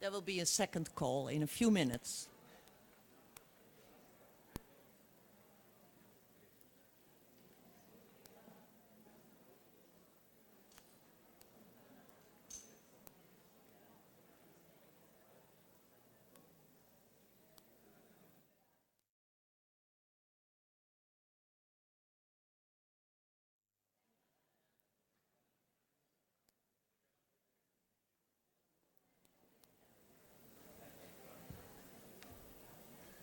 There will be a second call in a few minutes.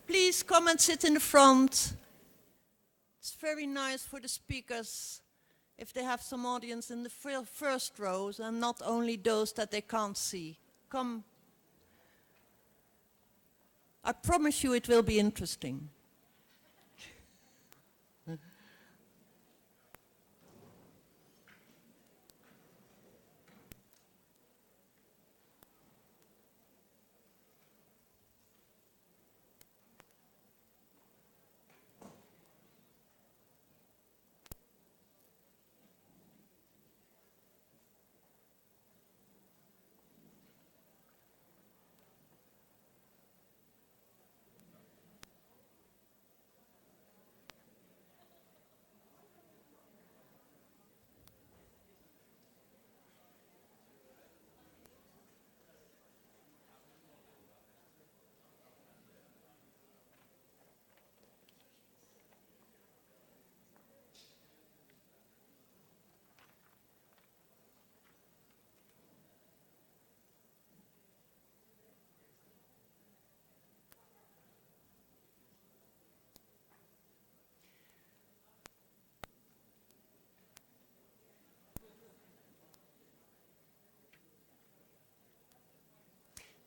Please come and sit in the front. It's very nice for the speakers if they have some audience in the first rows and not only those that they can't see. Come. I promise you it will be interesting.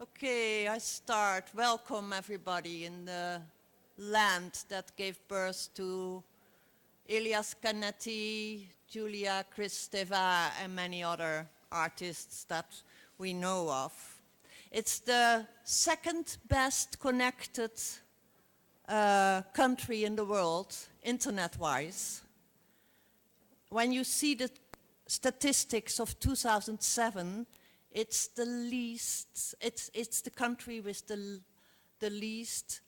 Okay, I start. Welcome everybody in the land that gave birth to Elias Canetti, Julia Kristeva, and many other artists that we know of. It's the second best connected country in the world, internet-wise. When you see the statistics of 2007, it's the least, it's the country with the least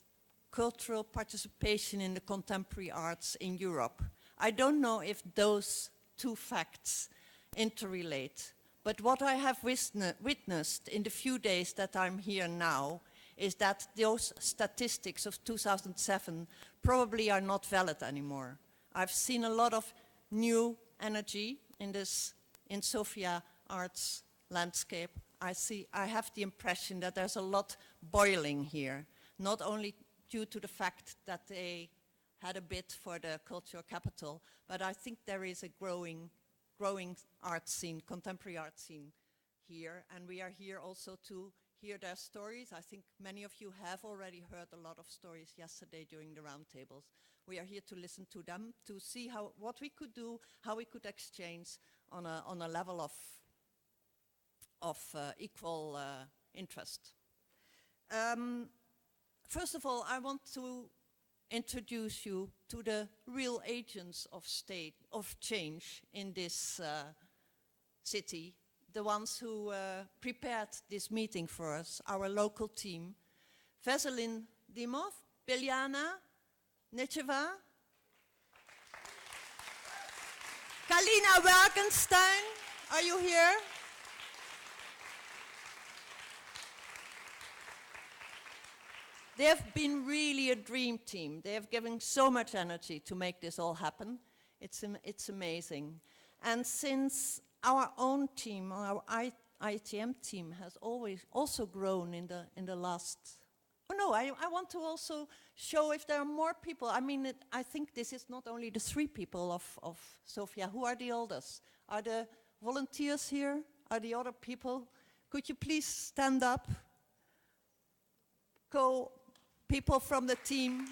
cultural participation in the contemporary arts in Europe. I don't know if those two facts interrelate, but what I have witnessed in the few days that I'm here now is that those statistics of 2007 probably are not valid anymore. I've seen a lot of new energy in Sofia arts landscape. I have the impression that there's a lot boiling here, not only due to the fact that they had a bid for the cultural capital, but I think there is a growing art scene, contemporary art scene here, and we are here also to hear their stories. I think many of you have already heard a lot of stories yesterday during the roundtables. We are here to listen to them, to see what we could do, how we could exchange on a level of equal interest. First of all, I want to introduce you to the real agents of change in this city, the ones who prepared this meeting for us, our local team. Veselin Dimov, Biljana Necheva, Kalina Wagenstein, are you here? They have been really a dream team. They have given so much energy to make this all happen. It's amazing. And since our own team, our IETM team has always also grown in the last, I want to also show if there are more people. I mean, I think this is not only the 3 people of Sofia. Who are the others? Are the volunteers here? Are the other people? Could you please stand up? People from the team,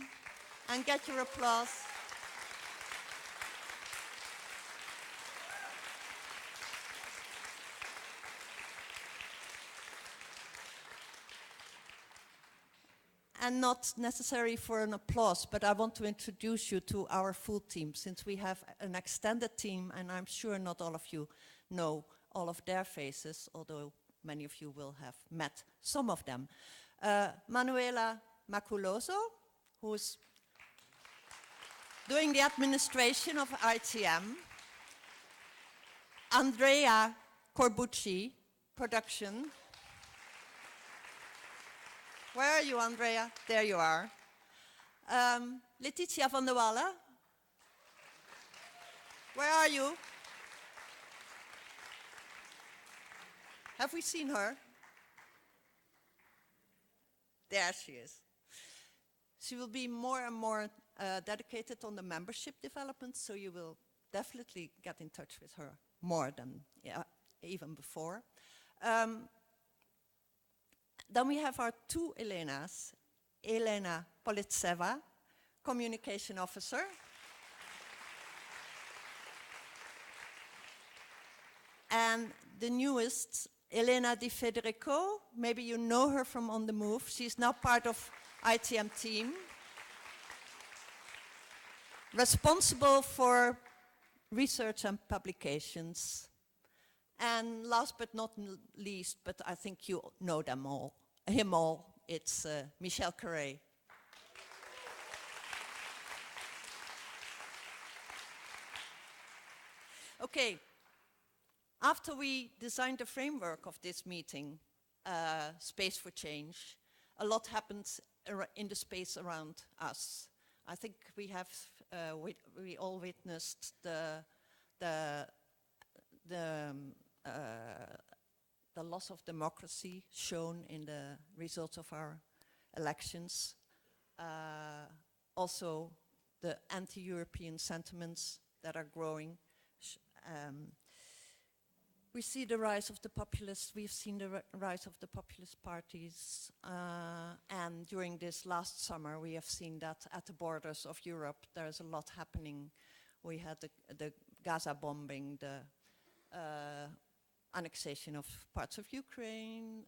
and get your applause. And not necessary for an applause, but I want to introduce you to our full team, since we have an extended team, and I'm sure not all of you know all of their faces, although many of you will have met some of them. Manuela Maculoso, who's doing the administration of IETM. Andrea Corbucci, production. Where are you, Andrea? There you are. Letitia van der Wallen. Where are you? Have we seen her? There she is. She will be more and more dedicated on the membership development, so you will definitely get in touch with her more than even before. Then we have our two Elenas. Elena Politseva, Communication Officer. And the newest, Elena Di Federico, maybe you know her from On the Move. She's now part of IETM team. Responsible for research and publications. And last but not least, but I think you know them all, him all, it's Michel Carré. Okay, after we designed the framework of this meeting, Space for Change, a lot happened in the space around us. I think we have, we all witnessed the loss of democracy shown in the results of our elections. Also, the anti-European sentiments that are growing. We see the rise of the populists, we've seen the rise of the populist parties, and during this last summer we have seen that at the borders of Europe there's a lot happening. We had the Gaza bombing, the annexation of parts of Ukraine,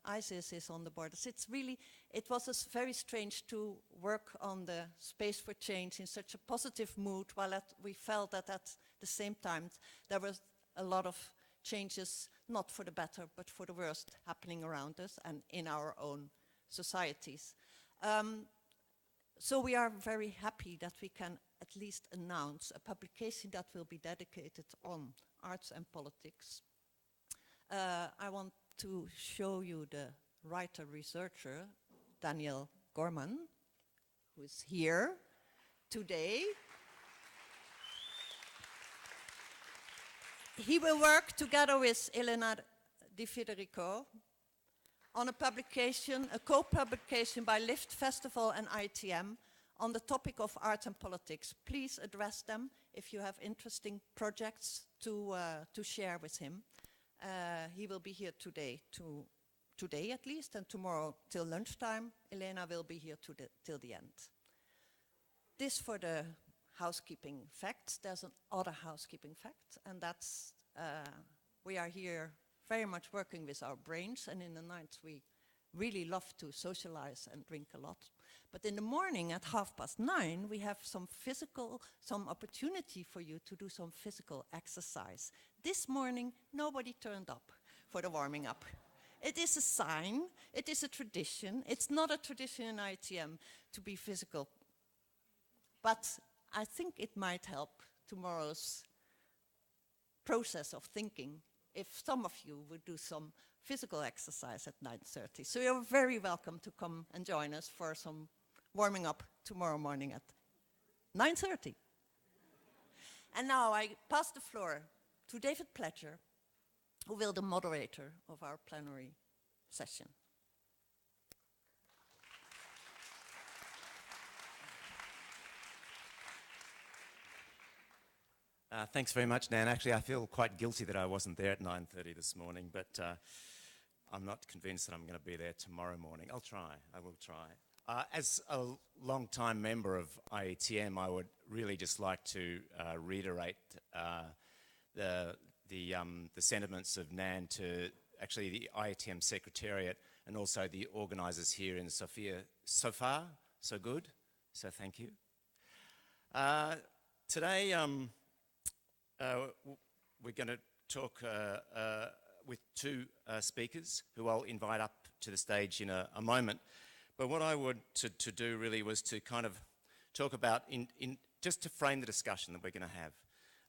ISIS is on the borders. It was very strange to work on the Space for Change in such a positive mood, while we felt that at the same time there was a lot of changes, not for the better, but for the worst, happening around us and in our own societies. So we are very happy that we can at least announce a publication that will be dedicated on arts and politics. I want to show you the writer-researcher, Daniel Gorman, who is here today. He will work together with Elena Di Federico on a publication, a co-publication by Lift Festival and IETM on the topic of art and politics. Please address them if you have interesting projects to share with him. He will be here today at least, and tomorrow till lunchtime. Elena will be here till the end. This for the housekeeping facts. There's another housekeeping fact, and that's we are here very much working with our brains, and in the night we really love to socialize and drink a lot. But in the morning at 9:30, we have some opportunity for you to do some physical exercise. This morning, nobody turned up for the warming up. It is a sign, it is a tradition. It's not a tradition in IETM to be physical, but I think it might help tomorrow's process of thinking if some of you would do some physical exercise at 9:30. So you're very welcome to come and join us for some warming up tomorrow morning at 9:30. And now I pass the floor to David Pledger, who will be the moderator of our plenary session. Thanks very much, Nan. Actually, I feel quite guilty that I wasn't there at 9:30 this morning, but I'm not convinced that I'm going to be there tomorrow morning. I will try. As a long-time member of IETM, I would really just like to reiterate the sentiments of Nan to actually the IETM Secretariat and also the organisers here in Sofia. So far, so good, so thank you. Today, we're going to talk, with two speakers who I'll invite up to the stage in a moment. But what I wanted to do really was to kind of talk about, just to frame the discussion that we're going to have.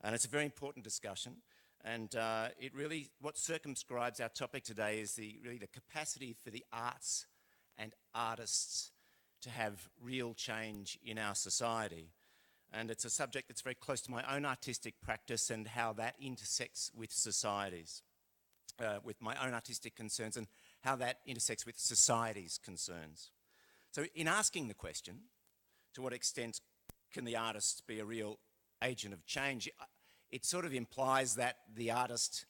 And it's a very important discussion. And it really, what circumscribes our topic today is really the capacity for the arts and artists to have real change in our society. And it's a subject that's very close to my own artistic practice and how that intersects with societies, with my own artistic concerns and how that intersects with society's concerns. So in asking the question, to what extent can the artist be a real agent of change, it sort of implies that the artist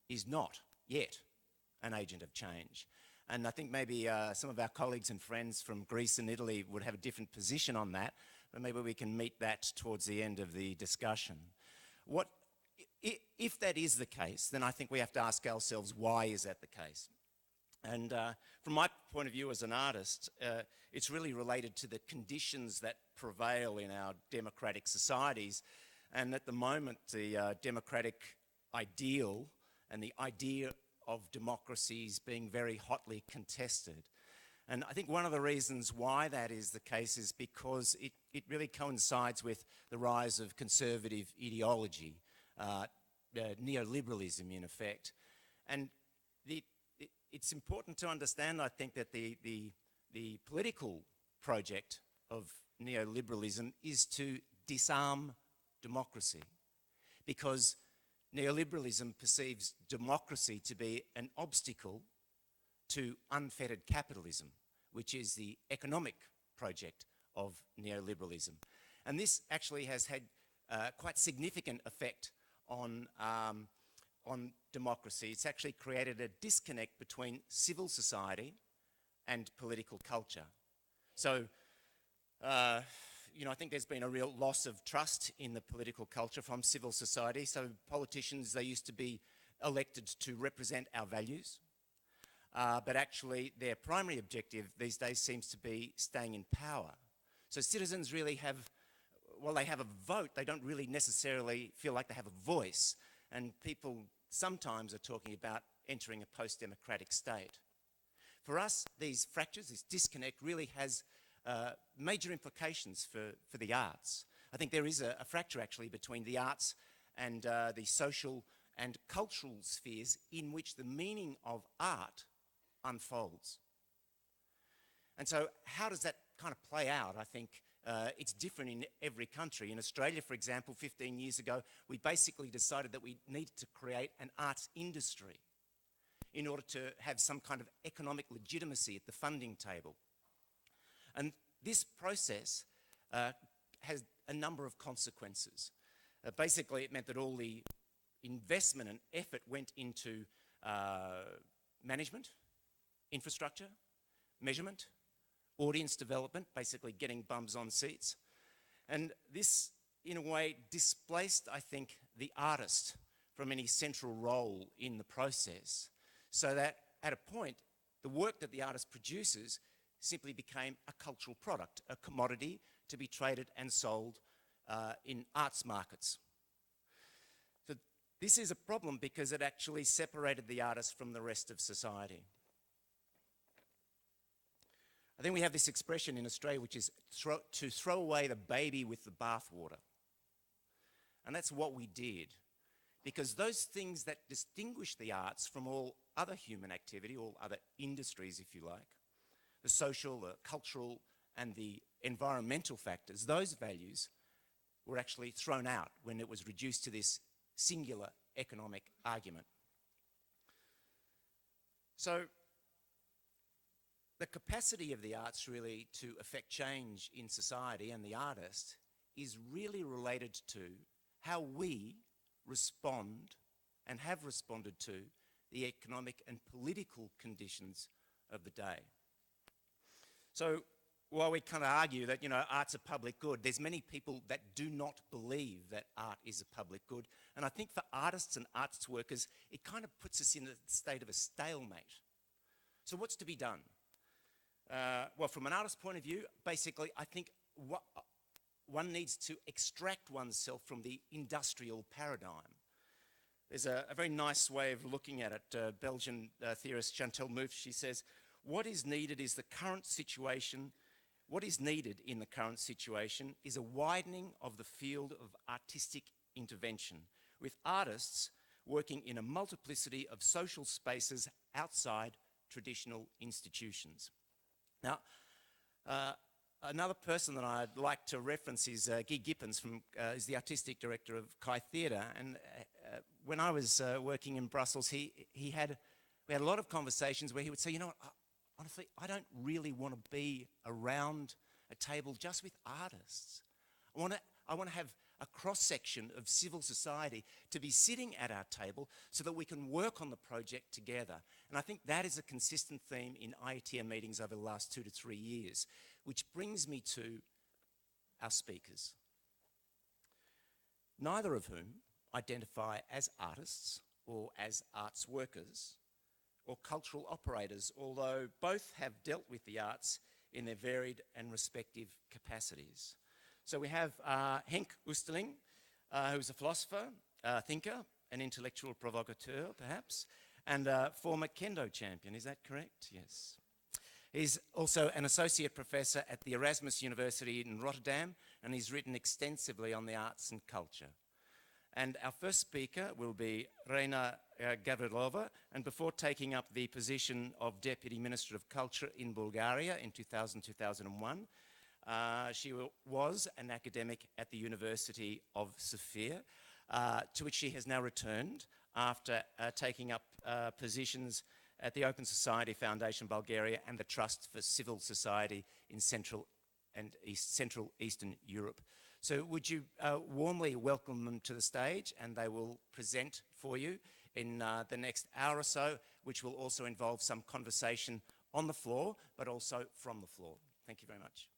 is not yet an agent of change. And I think maybe some of our colleagues and friends from Greece and Italy would have a different position on that, but maybe we can meet that towards the end of the discussion. If that is the case, then I think we have to ask ourselves, why is that the case? And from my point of view as an artist, it's really related to the conditions that prevail in our democratic societies. And at the moment, the democratic ideal and the idea of democracy is being very hotly contested. And I think one of the reasons why that is the case is because it really coincides with the rise of conservative ideology, neoliberalism in effect. And it's important to understand, I think, that the political project of neoliberalism is to disarm democracy, because neoliberalism perceives democracy to be an obstacle to unfettered capitalism, which is the economic project of neoliberalism. And this actually has had quite significant effect on democracy. It's actually created a disconnect between civil society and political culture. So, I think there's been a real loss of trust in the political culture from civil society. So politicians, they used to be elected to represent our values, but actually their primary objective these days seems to be staying in power. So citizens really have, while they have a vote, they don't really necessarily feel like they have a voice. And people sometimes are talking about entering a post-democratic state. For us, these fractures, this disconnect really has major implications for the arts. I think there is a fracture actually between the arts and the social and cultural spheres in which the meaning of art unfolds. And so how does that kind of play out? I think it's different in every country. In Australia, for example, 15 years ago, we basically decided that we needed to create an arts industry in order to have some kind of economic legitimacy at the funding table. And this process has a number of consequences. Basically, it meant that all the investment and effort went into management, infrastructure, measurement, audience development, basically getting bums on seats. And this, in a way, displaced, I think, the artist from any central role in the process, so that at a point, the work that the artist produces simply became a cultural product, a commodity to be traded and sold in arts markets. So this is a problem because it actually separated the artist from the rest of society. I think we have this expression in Australia which is to throw away the baby with the bathwater. And that's what we did, because those things that distinguish the arts from all other human activity, all other industries, if you like, the social, the cultural, and the environmental factors, those values were actually thrown out when it was reduced to this singular economic argument. So the capacity of the arts really to affect change in society and the artist is really related to how we respond and have responded to the economic and political conditions of the day. So while we kind of argue that, art's a public good, there's many people that do not believe that art is a public good. And I think for artists and arts workers, it kind of puts us in a state of a stalemate. So what's to be done? Well, from an artist's point of view, basically, I think one needs to extract oneself from the industrial paradigm. There's a very nice way of looking at it. Belgian theorist Chantal Mouffe, she says, what is needed in the current situation is a widening of the field of artistic intervention, with artists working in a multiplicity of social spaces outside traditional institutions. Now, another person that I'd like to reference is Guy Gippens, is the artistic director of Kai Theatre. And when I was working in Brussels, we had a lot of conversations where he would say, you know what, honestly, I don't really want to be around a table just with artists. I want to have a cross-section of civil society to be sitting at our table so that we can work on the project together. And I think that is a consistent theme in IETM meetings over the last 2 to 3 years, which brings me to our speakers, neither of whom identify as artists or as arts workers or cultural operators, although both have dealt with the arts in their varied and respective capacities. So we have Henk Oosterling, who's a philosopher, thinker, an intellectual provocateur, perhaps, and a former kendo champion. Is that correct? Yes. He's also an associate professor at the Erasmus University in Rotterdam, and he's written extensively on the arts and culture. And our first speaker will be Reina Gavrilova, and before taking up the position of Deputy Minister of Culture in Bulgaria in 2000-2001, she was an academic at the University of Sofia, to which she has now returned after taking up positions at the Open Society Foundation Bulgaria and the Trust for Civil Society in Central Eastern Europe. So would you warmly welcome them to the stage, and they will present for you in the next hour or so, which will also involve some conversation on the floor, but also from the floor. Thank you very much.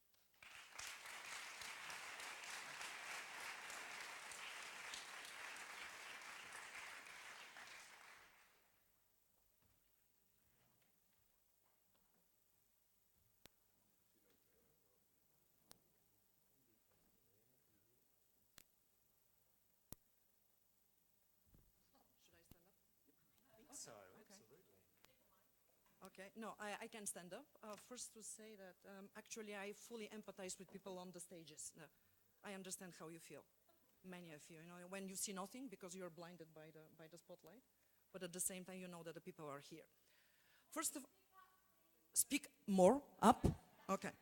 Okay, no, I can stand up. First to say that actually I fully empathize with people on the stages. No, I understand how you feel, many of you. You know, when you see nothing because you're blinded by the spotlight, but at the same time you know that the people are here. First of all, speak more up. Okay,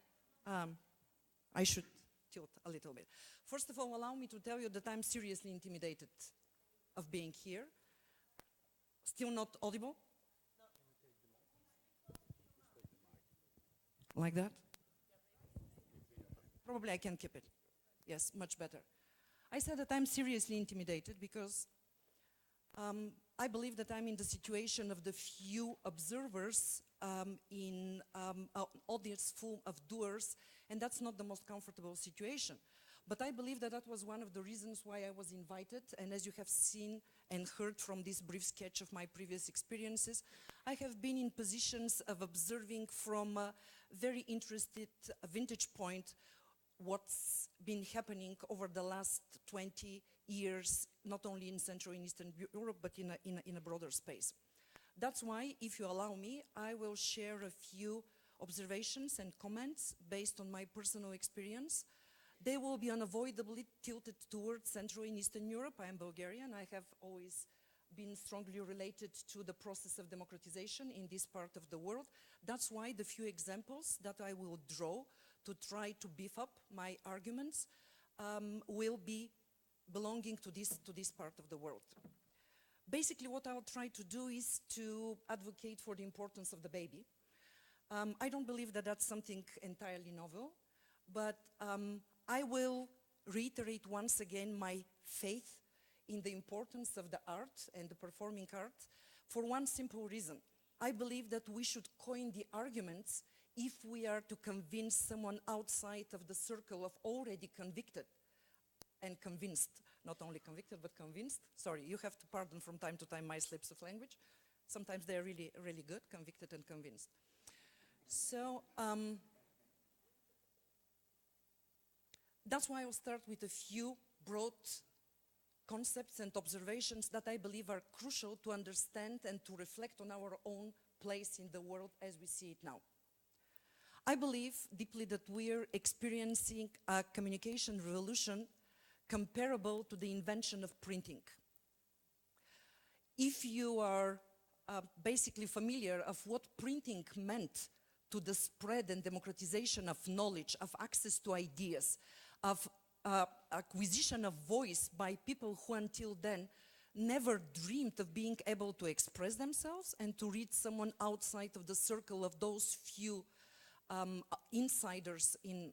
I should tilt a little bit. First of all, allow me to tell you that I'm seriously intimidated of being here. Still not audible? Like that? Probably I can keep it. Yes, much better. I said that I'm seriously intimidated because I believe that I'm in the situation of the few observers in an audience full of doers, and that's not the most comfortable situation. But I believe that that was one of the reasons why I was invited, and as you have seen and heard from this brief sketch of my previous experiences, I have been in positions of observing from a very interested vantage point what's been happening over the last 20 years, not only in Central and Eastern Europe, but in a broader space. That's why, if you allow me, I will share a few observations and comments based on my personal experience. They will be unavoidably tilted towards Central and Eastern Europe. I am Bulgarian. I have always been strongly related to the process of democratization in this part of the world. That's why the few examples that I will draw to try to beef up my arguments will be belonging to this part of the world. Basically, what I'll try to do is to advocate for the importance of the baby. I don't believe that that's something entirely novel, but I will reiterate once again my faith in the importance of the art and the performing art for one simple reason. I believe that we should coin the arguments if we are to convince someone outside of the circle of already convicted and convinced, not only convicted but convinced. Sorry, you have to pardon from time to time my slips of language. Sometimes they're really, really good, convicted and convinced. So, that's why I'll start with a few broad concepts and observations that I believe are crucial to understand and to reflect on our own place in the world as we see it now. I believe deeply that we're experiencing a communication revolution comparable to the invention of printing. If you are basically familiar of what printing meant to the spread and democratization of knowledge, of access to ideas, of acquisition of voice by people who until then never dreamed of being able to express themselves and to reach someone outside of the circle of those few insiders in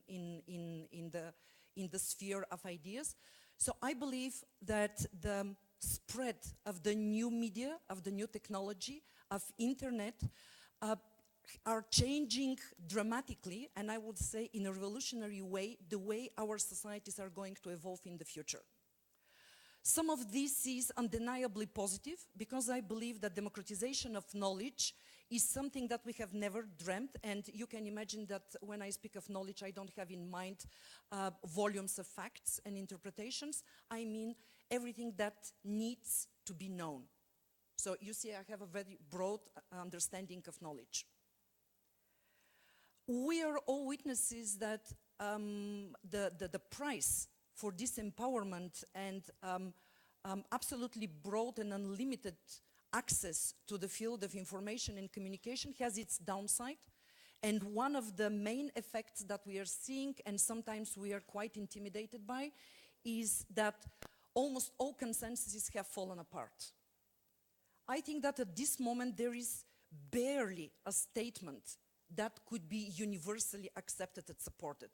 the sphere of ideas. So I believe that the spread of the new media, of the new technology, of internet, are changing dramatically, and I would say in a revolutionary way, the way our societies are going to evolve in the future. Some of this is undeniably positive, because I believe that democratization of knowledge is something that we have never dreamt, and you can imagine that when I speak of knowledge, I don't have in mind volumes of facts and interpretations. I mean everything that needs to be known. So you see, I have a very broad understanding of knowledge. We are all witnesses that the price for this empowerment and absolutely broad and unlimited access to the field of information and communication has its downside. And one of the main effects that we are seeing, and sometimes we are quite intimidated by, is that almost all consensuses have fallen apart. I think that at this moment there is barely a statement that could be universally accepted and supported.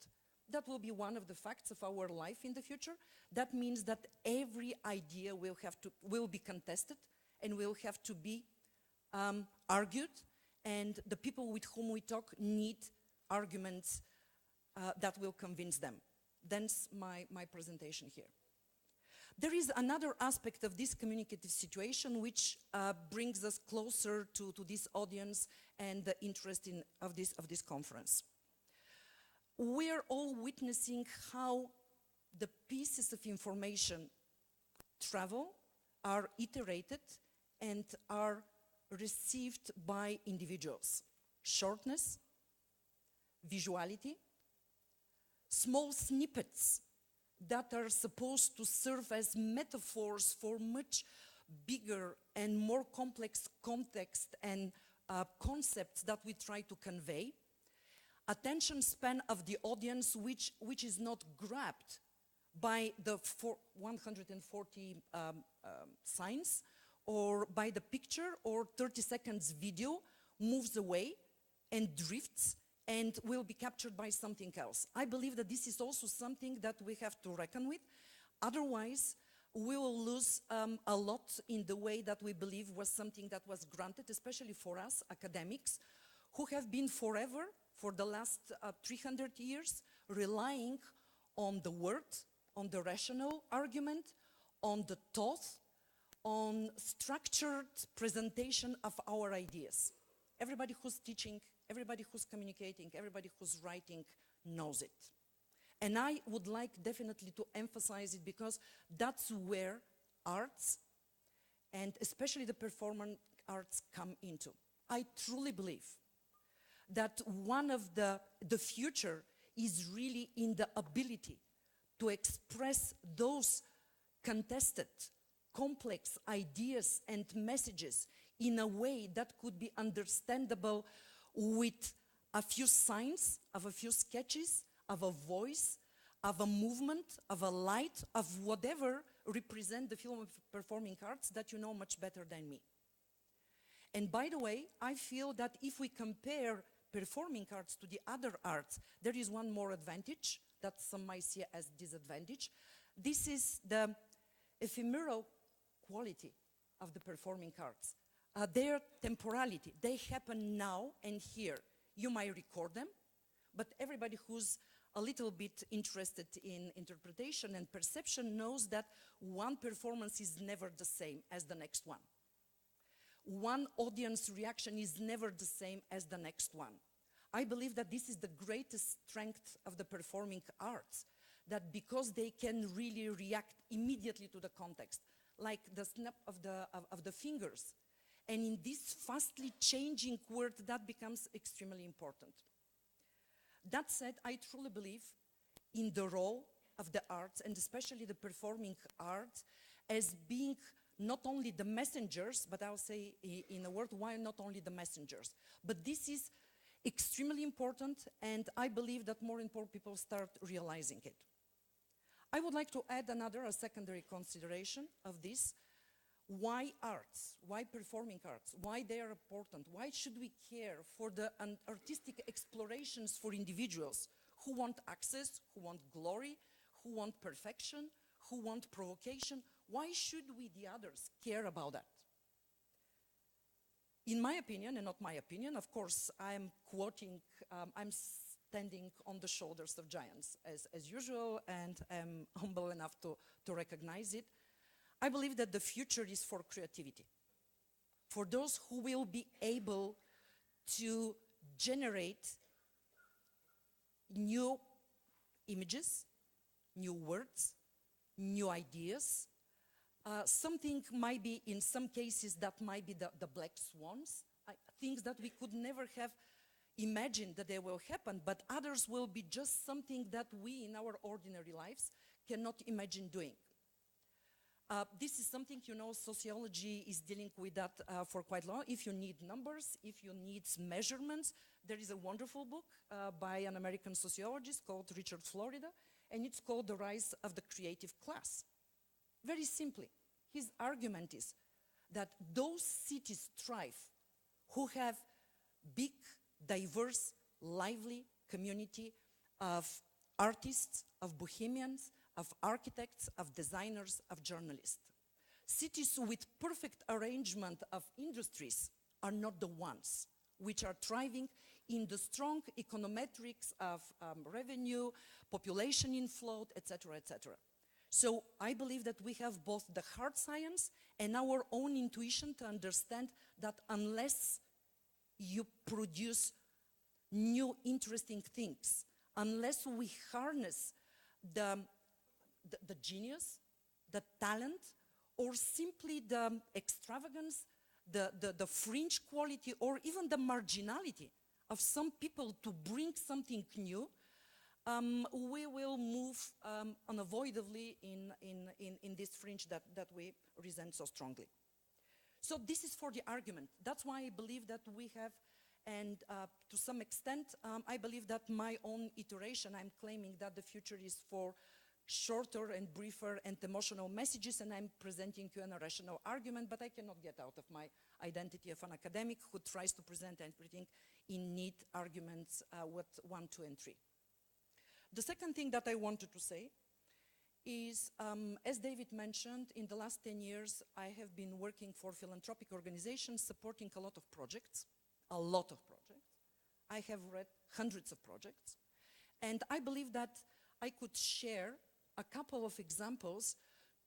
That will be one of the facts of our life in the future. That means that every idea will be contested and will have to be argued, and the people with whom we talk need arguments that will convince them. That's my presentation here. There is another aspect of this communicative situation which brings us closer to this audience and the interest of this conference. We are all witnessing how the pieces of information travel, are iterated, and are received by individuals. Shortness, visuality, small snippets that are supposed to serve as metaphors for much bigger and more complex context and concepts that we try to convey. Attention span of the audience which is not grabbed by the 140 signs or by the picture, or 30 seconds video, moves away and drifts and will be captured by something else. I believe that this is also something that we have to reckon with. Otherwise, we will lose a lot in the way that we believe was something that was granted, especially for us academics, who have been forever, for the last 300 years, relying on the word, on the rational argument, on the thought, on structured presentation of our ideas. Everybody who's teaching, everybody who's communicating, everybody who's writing knows it. And I would like definitely to emphasize it, because that's where arts, and especially the performance arts, come into. I truly believe that one of the future is really in the ability to express those contested, complex ideas and messages in a way that could be understandable with a few signs, of a few sketches, of a voice, of a movement, of a light, of whatever represent the film of performing arts that you know much better than me. And by the way, I feel that if we compare performing arts to the other arts, there is one more advantage that some might see as disadvantage. This is the ephemeral quality of the performing arts. Their temporality, they happen now and here. You might record them, but everybody who's a little bit interested in interpretation and perception knows that one performance is never the same as the next one. One audience reaction is never the same as the next one. I believe that this is the greatest strength of the performing arts, that because they can really react immediately to the context, like the snap of the fingers. And in this fastly changing world, that becomes extremely important. That said, I truly believe in the role of the arts, and especially the performing arts, as being not only the messengers, but I'll say in a word, why not only the messengers? But this is extremely important, and I believe that more and more people start realizing it. I would like to add a secondary consideration of this. Why arts? Why performing arts? Why they are important? Why should we care for the artistic explorations for individuals who want access, who want glory, who want perfection, who want provocation? Why should we, the others, care about that? In my opinion, and not my opinion, of course, I'm quoting, I'm standing on the shoulders of giants, as usual, and I'm humble enough to recognize it. I believe that the future is for creativity, for those who will be able to generate new images, new words, new ideas. Something might be, in some cases, that might be the black swans, things that we could never have imagined that they will happen, but others will be just something that we in our ordinary lives cannot imagine doing. This is something, you know, sociology is dealing with that for quite long. If you need numbers, if you need measurements, there is a wonderful book by an American sociologist called Richard Florida, and it's called The Rise of the Creative Class. Very simply, his argument is that those cities thrive who have big, diverse, lively community of artists, of bohemians, of architects, of designers, of journalists. Cities with perfect arrangement of industries are not the ones which are thriving in the strong econometrics of revenue, population inflow, etc., etc. So I believe that we have both the hard science and our own intuition to understand that unless you produce new interesting things, unless we harness the genius, the talent, or simply the extravagance, the fringe quality, or even the marginality of some people to bring something new, we will move unavoidably in this fringe that we resent so strongly. So this is for the argument. That's why I believe that we have, and to some extent, I believe that my own iteration, I'm claiming that the future is for shorter and briefer and emotional messages, and I'm presenting you a rational argument, but I cannot get out of my identity of an academic who tries to present everything in neat arguments with 1, 2, and 3. The second thing that I wanted to say is, as David mentioned, in the last 10 years, I have been working for philanthropic organizations, supporting a lot of projects. I have read hundreds of projects, and I believe that I could share a couple of examples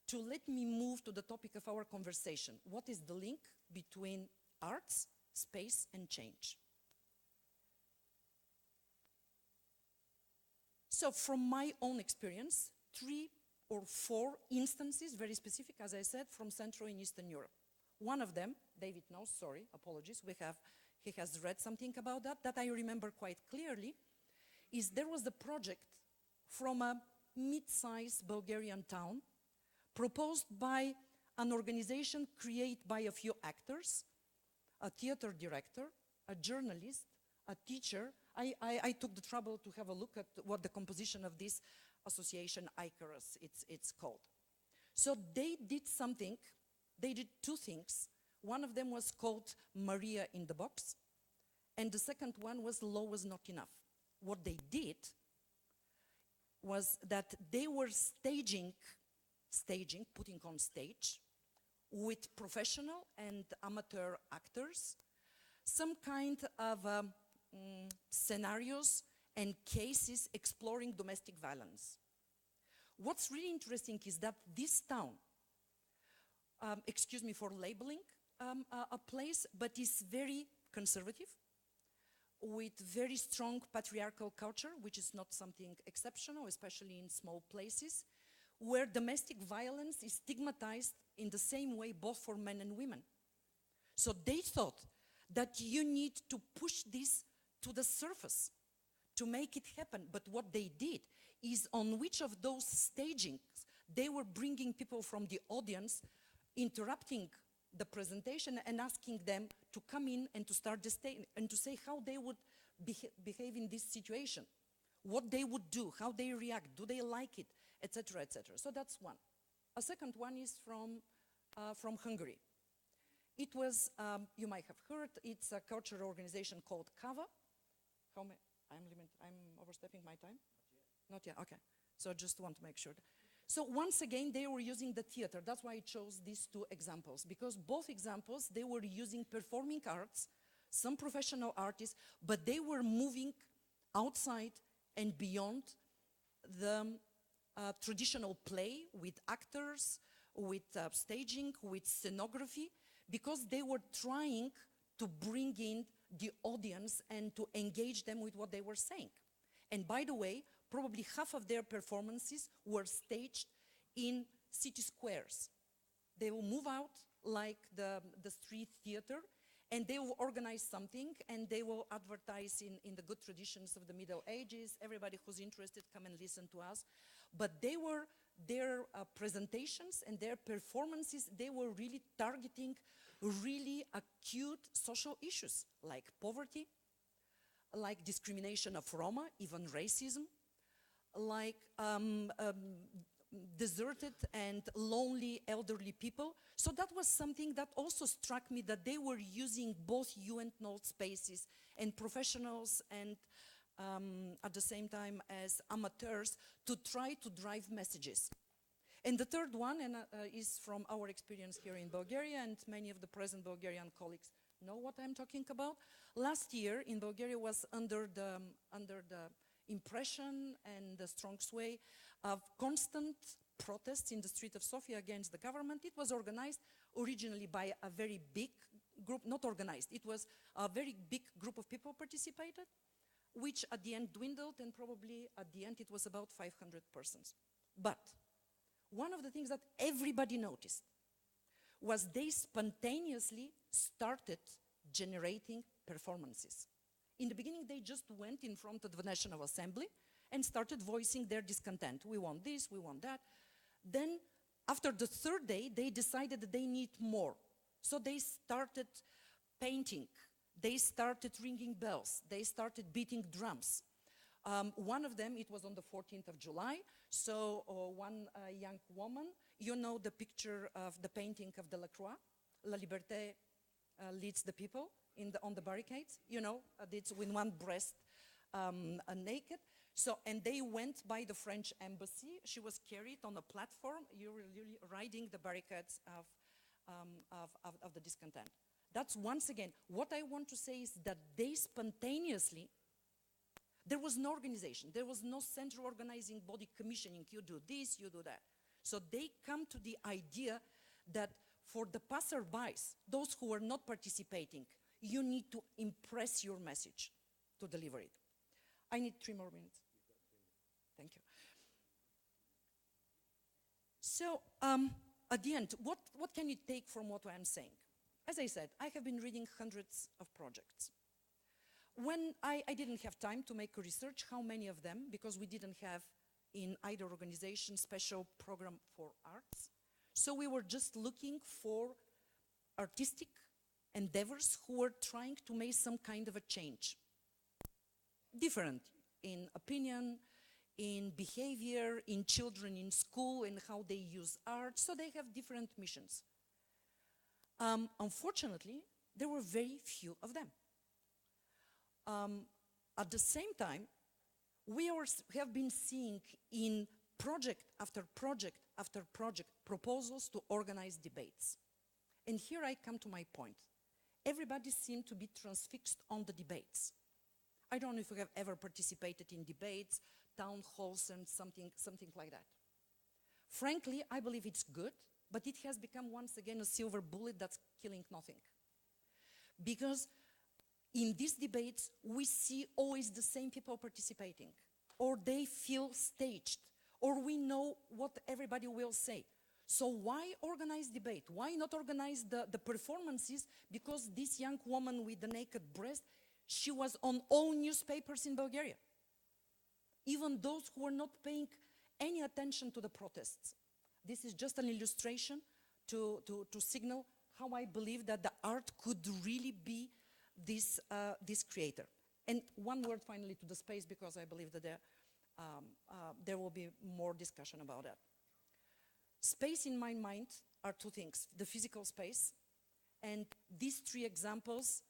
to let me move to the topic of our conversation. What is the link between arts, space, and change? So from my own experience, 3 or 4 instances, very specific, as I said, from Central and Eastern Europe. One of them, David knows, sorry, apologies, he has read something about that I remember quite clearly, is there was a project from a mid-sized Bulgarian town proposed by an organization created by a few actors, a theater director, a journalist, a teacher. I took the trouble to have a look at what the composition of this association, Icarus, it's called. So they did something, they did 2 things. One of them was called Maria in the Box, and the second one was Law Was Not Enough. What they did was that they were putting on stage with professional and amateur actors some kind of scenarios and cases exploring domestic violence. What's really interesting is that this town, excuse me for labeling a place, but is very conservative, with very strong patriarchal culture, which is not something exceptional, especially in small places, where domestic violence is stigmatized in the same way both for men and women. So they thought that you need to push this to the surface to make it happen. But what they did is on which of those stagings they were bringing people from the audience, interrupting the presentation and asking them to come in and to start the stage and to say how they would behave in this situation, what they would do, how they react, do they like it, etc., etc. So that's one. A second one is from Hungary. It was, you might have heard, it's a cultural organization called Kava. I'm overstepping my time? Not yet, okay. So I just want to make sure. So once again, they were using the theater. That's why I chose these two examples, because both examples, they were using performing arts, some professional artists, but they were moving outside and beyond the traditional play with actors, with staging, with scenography, because they were trying to bring in the audience and to engage them with what they were saying. And by the way, probably half of their performances were staged in city squares. They will move out like the street theater, and they will organize something, and they will advertise in the good traditions of the Middle Ages. Everybody who's interested, come and listen to us. But their presentations and their performances, they were really targeting really acute social issues like poverty, like discrimination of Roma, even racism, like deserted and lonely elderly people. So that was something that also struck me, that they were using both UNT spaces and professionals and at the same time as amateurs to try to drive messages. And the third one is from our experience here in Bulgaria, and many of the present Bulgarian colleagues know what I'm talking about. Last year in Bulgaria was under the impression and the strong sway of constant protests in the street of Sofia against the government. It was organized originally by a very big group, not organized, it was a very big group of people participated, which at the end dwindled, and probably at the end it was about 500 persons. But one of the things that everybody noticed was they spontaneously started generating performances. In the beginning, they just went in front of the National Assembly and started voicing their discontent. We want this, we want that. Then, after the third day, they decided that they need more. So they started painting. They started ringing bells. They started beating drums. One of them, it was on the 14th of July, so one young woman, you know the picture of the painting of Delacroix, La Liberté leads the people on the barricades, you know, it's with one breast naked. So, and they went by the French embassy. She was carried on a platform. You were really riding the barricades of the discontent. That's once again, what I want to say is that they spontaneously, there was no organization, there was no central organizing body commissioning, you do this, you do that. So they come to the idea that for the passerbys, those who are not participating, you need to impress your message to deliver it. I need 3 more minutes. Thank you. So at the end, what can you take from what I'm saying? As I said, I have been reading hundreds of projects. When I didn't have time to make a research, how many of them, because we didn't have in either organization special program for arts. So we were just looking for artistic endeavors who were trying to make some kind of a change. Different in opinion, in behavior, in children in school, and how they use art. So they have different missions. Unfortunately, there were very few of them. At the same time, we have been seeing in project after project after project proposals to organize debates. And here I come to my point. Everybody seemed to be transfixed on the debates. I don't know if you have ever participated in debates, town halls, and something like that. Frankly, I believe it's good, but it has become once again a silver bullet that's killing nothing. Because in these debates, we see always the same people participating, or they feel staged, or we know what everybody will say. So why organize debate? Why not organize the performances? Because this young woman with the naked breast, she was on all newspapers in Bulgaria. Even those who were not paying any attention to the protests. This is just an illustration to signal how I believe that the art could really be this creator. And one word finally to the space, because I believe that there will be more discussion about that. Space in my mind are two things: the physical space, and these three examples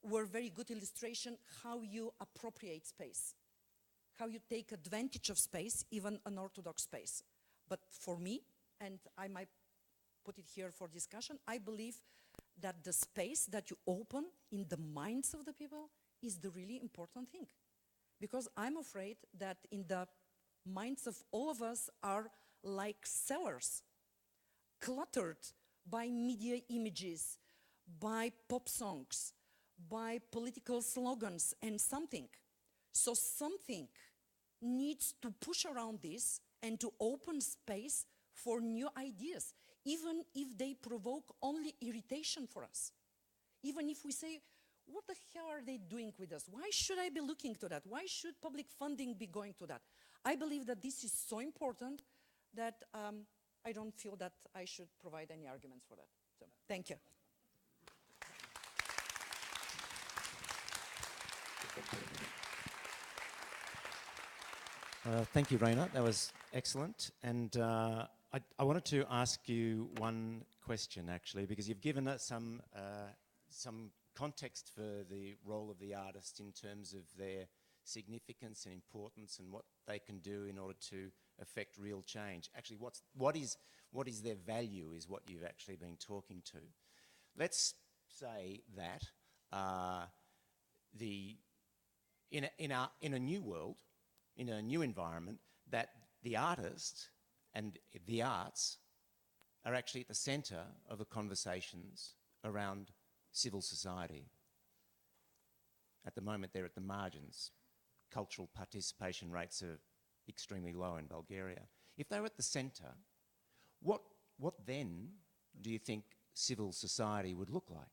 were very good illustration how you appropriate space, how you take advantage of space, even an orthodox space. But for me, and I might put it here for discussion, I believe that the space that you open in the minds of the people is the really important thing. Because I'm afraid that in the minds of all of us are like cellars, cluttered by media images, by pop songs, by political slogans and something. So something needs to push around this and to open space for new ideas, even if they provoke only irritation for us. Even if we say, what the hell are they doing with us? Why should I be looking to that? Why should public funding be going to that? I believe that this is so important that I don't feel that I should provide any arguments for that. So, thank you. Thank you, Raina. That was excellent. And I wanted to ask you one question, actually, because you've given us some context for the role of the artist in terms of their significance and importance and what they can do in order to affect real change. Actually, what is their value is what you've actually been talking to. Let's say that in a new world, in a new environment, that the artist and the arts are actually at the centre of the conversations around civil society. At the moment, they're at the margins. Cultural participation rates are extremely low in Bulgaria. If they were at the centre, what then do you think civil society would look like?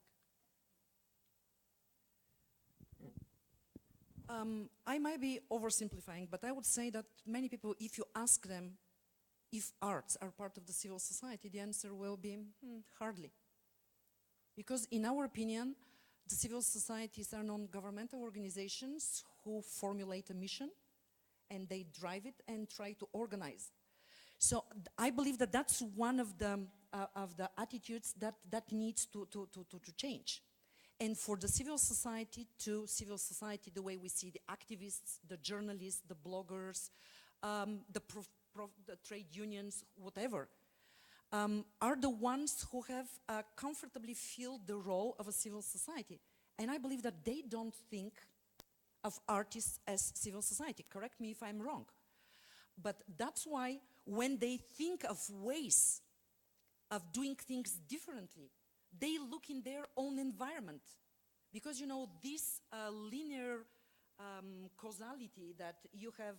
I might be oversimplifying, but I would say that many people, if you ask them if arts are part of the civil society, the answer will be hardly. Because in our opinion, the civil societies are non-governmental organizations who formulate a mission and they drive it and try to organize. So I believe that that's one of the attitudes that needs to change. And for the civil society the way we see the activists, the journalists, the bloggers, the trade unions, whatever, are the ones who have comfortably filled the role of a civil society. And I believe that they don't think of artists as civil society. Correct me if I'm wrong. But that's why when they think of ways of doing things differently, they look in their own environment. Because, you know, this linear causality that you have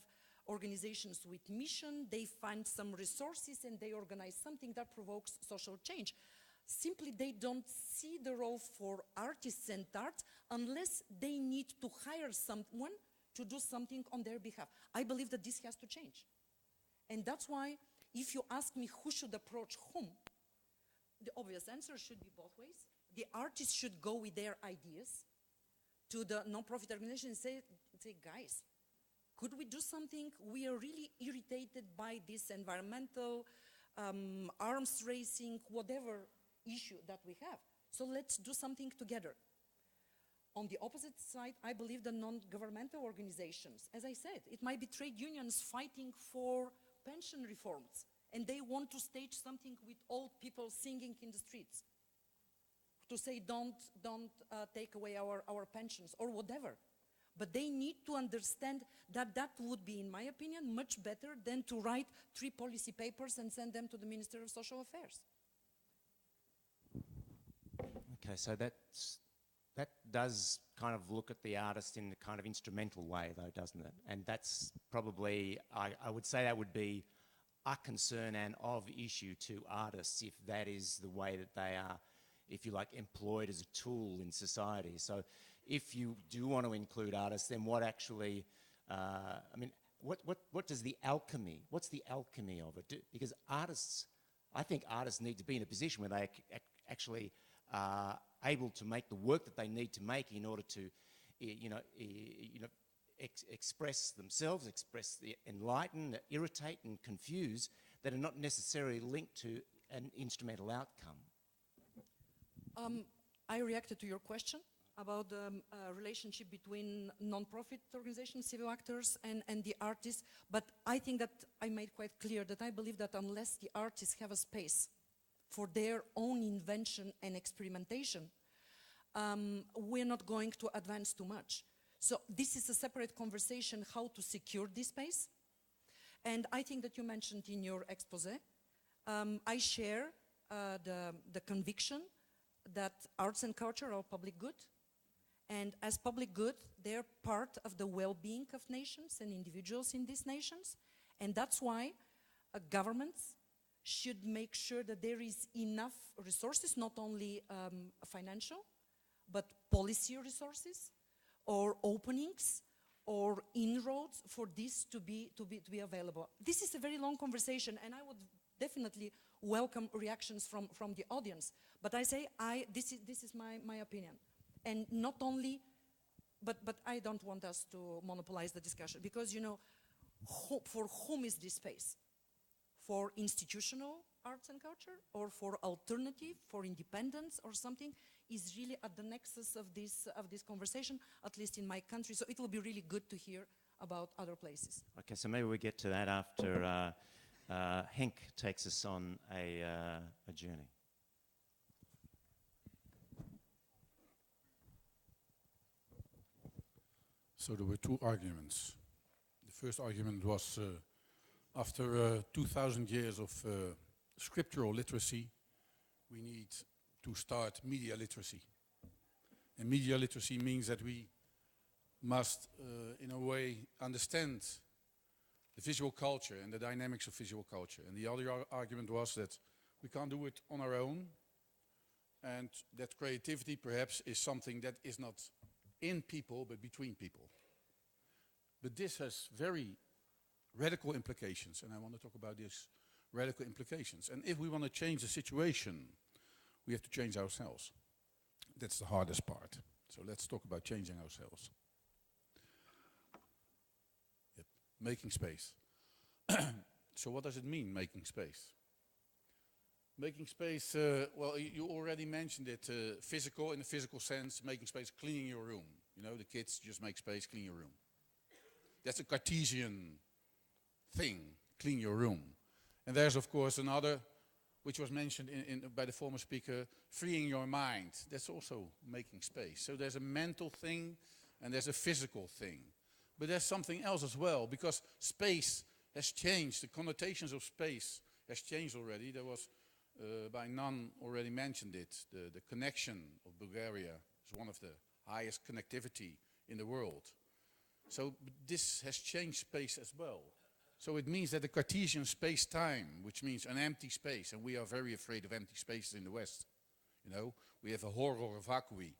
organizations with mission, they find some resources and they organize something that provokes social change. Simply they don't see the role for artists and art unless they need to hire someone to do something on their behalf. I believe that this has to change. And that's why if you ask me who should approach whom, the obvious answer should be both ways. The artists should go with their ideas to the non-profit organization and say, guys, could we do something? We are really irritated by this environmental, arms racing, whatever issue that we have. So let's do something together. On the opposite side, I believe the non-governmental organizations, as I said, it might be trade unions fighting for pension reforms, and they want to stage something with old people singing in the streets to say don't take away our pensions or whatever. But they need to understand that that would be, in my opinion, much better than to write 3 policy papers and send them to the Minister of Social Affairs. Okay, so that does kind of look at the artist in a kind of instrumental way, though, doesn't it? And that's probably, I would say that would be a concern and of issue to artists if that is the way that they are, if you like, employed as a tool in society. So if you do want to include artists, then what actually, I mean, what does the alchemy, what's the alchemy of it? Because artists, I think artists need to be in a position where they actually are able to make the work that they need to make in order to, express themselves, enlighten, irritate and confuse, that are not necessarily linked to an instrumental outcome. I reacted to your question about the relationship between non-profit organizations, civil actors, and the artists. But I think that I made quite clear that I believe that unless the artists have a space for their own invention and experimentation, we're not going to advance too much. So this is a separate conversation, how to secure this space. And I think that you mentioned in your expose, I share the conviction that arts and culture are public good. And as public good, they're part of the well-being of nations and individuals in these nations. And that's why governments should make sure that there is enough resources, not only financial, but policy resources, or openings, or inroads for this to be available. This is a very long conversation, and I would definitely welcome reactions from the audience. But I say, this is my opinion. And not only, but I don't want us to monopolize the discussion, because, you know, for whom is this space? For institutional arts and culture, or for alternative, for independence or something, is really at the nexus of this conversation, at least in my country. So it will be really good to hear about other places. Okay, so maybe we get to that after Henk takes us on a journey. So there were two arguments. The first argument was after 2,000 years of scriptural literacy, we need to start media literacy. And media literacy means that we must, in a way, understand the visual culture and the dynamics of visual culture. And the other argument was that we can't do it on our own, and that creativity perhaps is something that is not in people, but between people. But this has very radical implications, and I want to talk about these radical implications. And if we want to change the situation, we have to change ourselves. That's the hardest part. So let's talk about changing ourselves. Yep. Making space. So what does it mean, making space? Making space, well, you already mentioned it, physical, in the physical sense, making space, cleaning your room. You know, the kids just make space, clean your room. That's a Cartesian thing, clean your room. And there's, of course, another, which was mentioned by the former speaker, freeing your mind. That's also making space. So there's a mental thing and there's a physical thing. But there's something else as well, because space has changed. The connotations of space has changed already. There was, by none already mentioned it, the connection of Bulgaria is one of the highest connectivity in the world. So this has changed space as well. So it means that the Cartesian space-time, which means an empty space, and we are very afraid of empty spaces in the West. You know, we have a horror of vacui.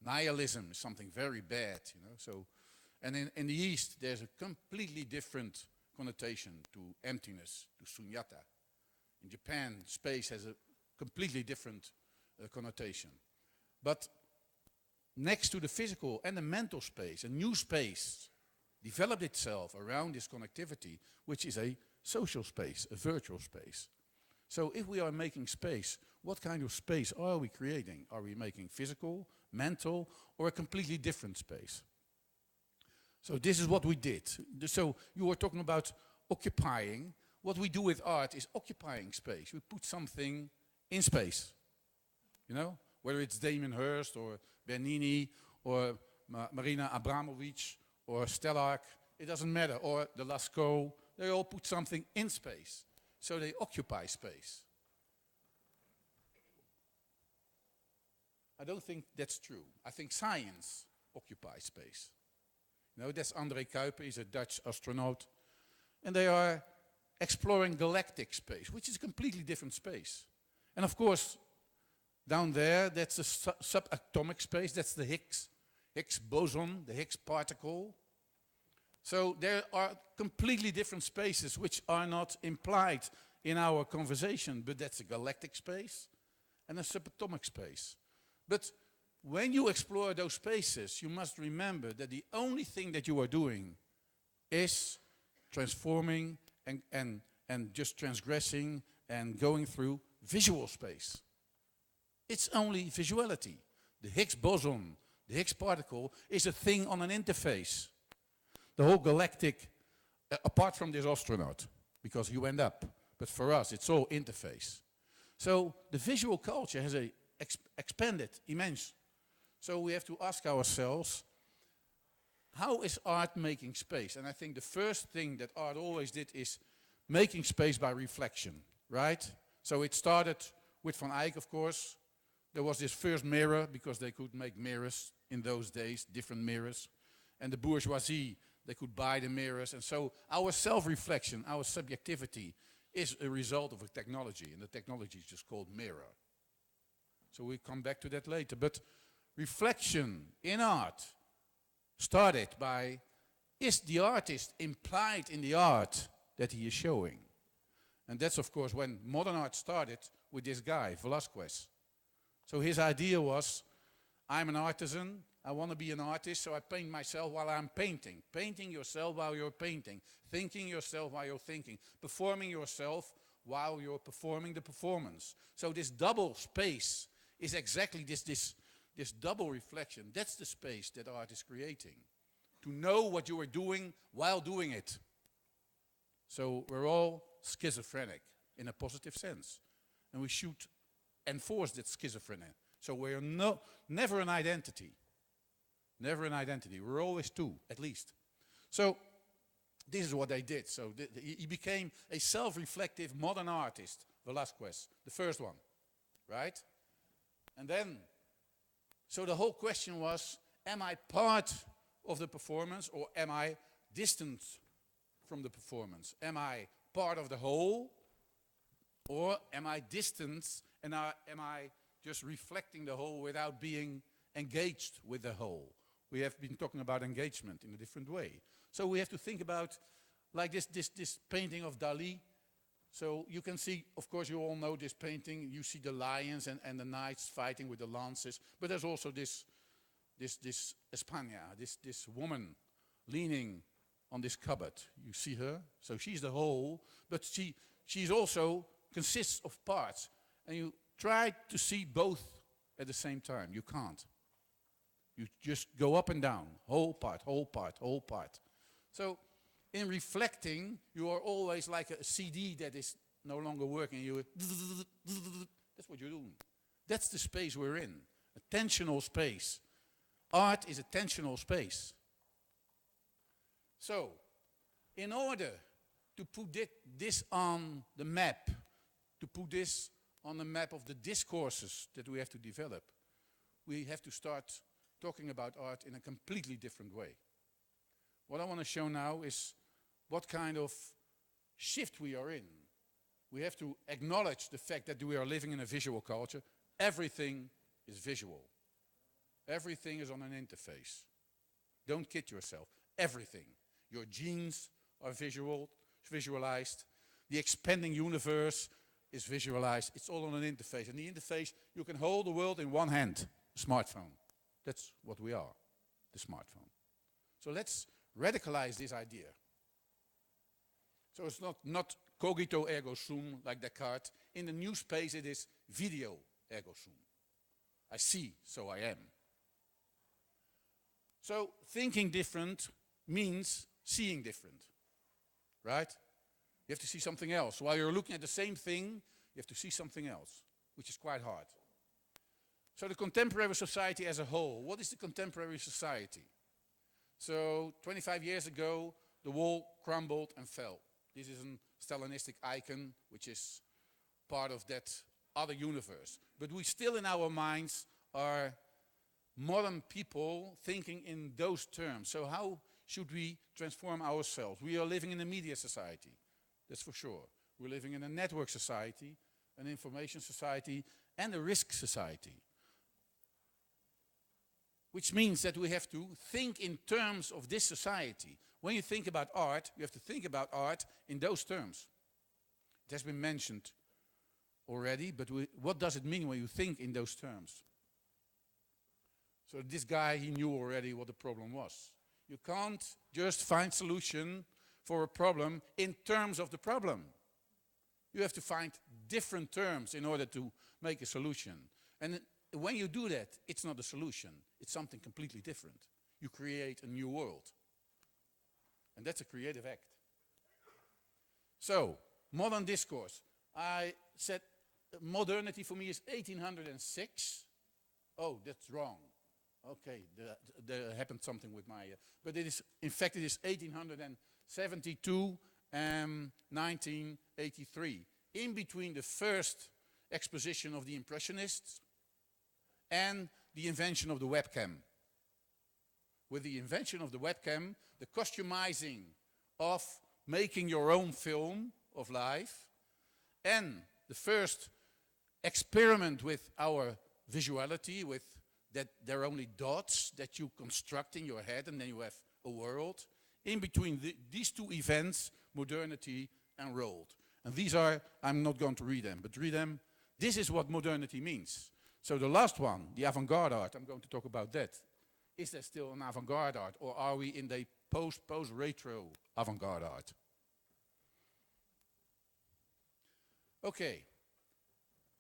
Nihilism is something very bad, you know. So, and in the East, there's a completely different connotation to emptiness, to sunyata. In Japan, space has a completely different connotation. But next to the physical and the mental space, a new space developed itself around this connectivity, which is a social space, a virtual space. So if we are making space, what kind of space are we creating? Are we making physical, mental, or a completely different space? So this is what we did. So you were talking about occupying. What we do with art is occupying space. We put something in space, you know? Whether it's Damien Hirst or Bernini or Marina Abramovic or Stellac, it doesn't matter, or the Lascaux, they all put something in space. So they occupy space. I don't think that's true. I think science occupies space. You know, that's André Kuiper, he's a Dutch astronaut. And they are exploring galactic space, which is a completely different space. And of course, down there, that's a subatomic space, that's the Higgs boson, the Higgs particle. So there are completely different spaces which are not implied in our conversation, but that's a galactic space and a subatomic space. But when you explore those spaces, you must remember that the only thing that you are doing is transforming and just transgressing and going through visual space. It's only visuality. The Higgs boson, the Higgs particle, is a thing on an interface. The whole galactic, apart from this astronaut, because he went up, but for us it's all interface. So the visual culture has expanded immense. So we have to ask ourselves, how is art making space? And I think the first thing that art always did is making space by reflection, right? So it started with Van Eyck, of course. There was this first mirror, because they could make mirrors in those days, different mirrors. And the bourgeoisie, they could buy the mirrors. And so our self-reflection, our subjectivity, is a result of a technology. And the technology is just called mirror. So we'll come back to that later. But reflection in art started by, is the artist implied in the art that he is showing? And that's, of course, when modern art started with this guy, Velázquez. So his idea was, I'm an artisan, I want to be an artist, so I paint myself while I'm painting. Painting yourself while you're painting. Thinking yourself while you're thinking. Performing yourself while you're performing the performance. So this double space is exactly this double reflection. That's the space that art is creating. To know what you are doing while doing it. So we're all schizophrenic in a positive sense. And we should enforce that schizophrenia. So we're never an identity. Never an identity. We're always two, at least. So this is what they did. So he became a self-reflective modern artist, Velázquez, the first one, right? And then, so the whole question was, am I part of the performance or am I distant from the performance? Am I part of the whole or am I distant and am I just reflecting the whole without being engaged with the whole? We have been talking about engagement in a different way. So we have to think about, like this painting of Dali. So you can see, of course, you all know this painting. You see the lions and the knights fighting with the lances. But there's also this España, this woman leaning on this cupboard. You see her? So she's the whole, but she's also consists of parts. And you try to see both at the same time. You can't. You just go up and down, whole part, whole part, whole part. So in reflecting, you are always like a CD that is no longer working. That's what you're doing. That's the space we're in, a tensional space. Art is a tensional space. So, in order to put this on the map, to put this on the map of the discourses that we have to develop, we have to start talking about art in a completely different way. What I want to show now is what kind of shift we are in. We have to acknowledge the fact that we are living in a visual culture. Everything is visual. Everything is on an interface. Don't kid yourself. Everything. Your genes are visualized. The expanding universe is visualized. It's all on an interface. And the interface, you can hold the world in one hand. Smartphone. That's what we are, the smartphone. So let's radicalize this idea. So it's not cogito ergo sum like Descartes. In the new space it is video ergo sum. I see, so I am. So thinking different means seeing different, right? You have to see something else. While you're looking at the same thing, you have to see something else, which is quite hard. So the contemporary society as a whole, what is the contemporary society? So 25 years ago, the wall crumbled and fell. This is a Stalinistic icon, which is part of that other universe. But we still in our minds are modern people thinking in those terms. So how should we transform ourselves? We are living in a media society, that's for sure. We're living in a network society, an information society, and a risk society. Which means that we have to think in terms of this society. When you think about art, you have to think about art in those terms. It has been mentioned already, but what does it mean when you think in those terms? So this guy, he knew already what the problem was. You can't just find solution for a problem in terms of the problem. You have to find different terms in order to make a solution. And when you do that, it's not a solution. It's something completely different. You create a new world. And that's a creative act. So, modern discourse. I said modernity for me is 1806. Oh, that's wrong. Okay, there happened something with my... but it is, in fact, it is 1872 and 1983. In between the first exposition of the Impressionists and the invention of the webcam. With the invention of the webcam, the customizing of making your own film of life, and the first experiment with our visuality, with that there are only dots that you construct in your head, and then you have a world. In between these two events, modernity enrolled. And these are, I'm not going to read them, but read them. This is what modernity means. So the last one, the avant-garde art, I'm going to talk about that. Is there still an avant-garde art, or are we in the post-retro avant-garde art? Okay.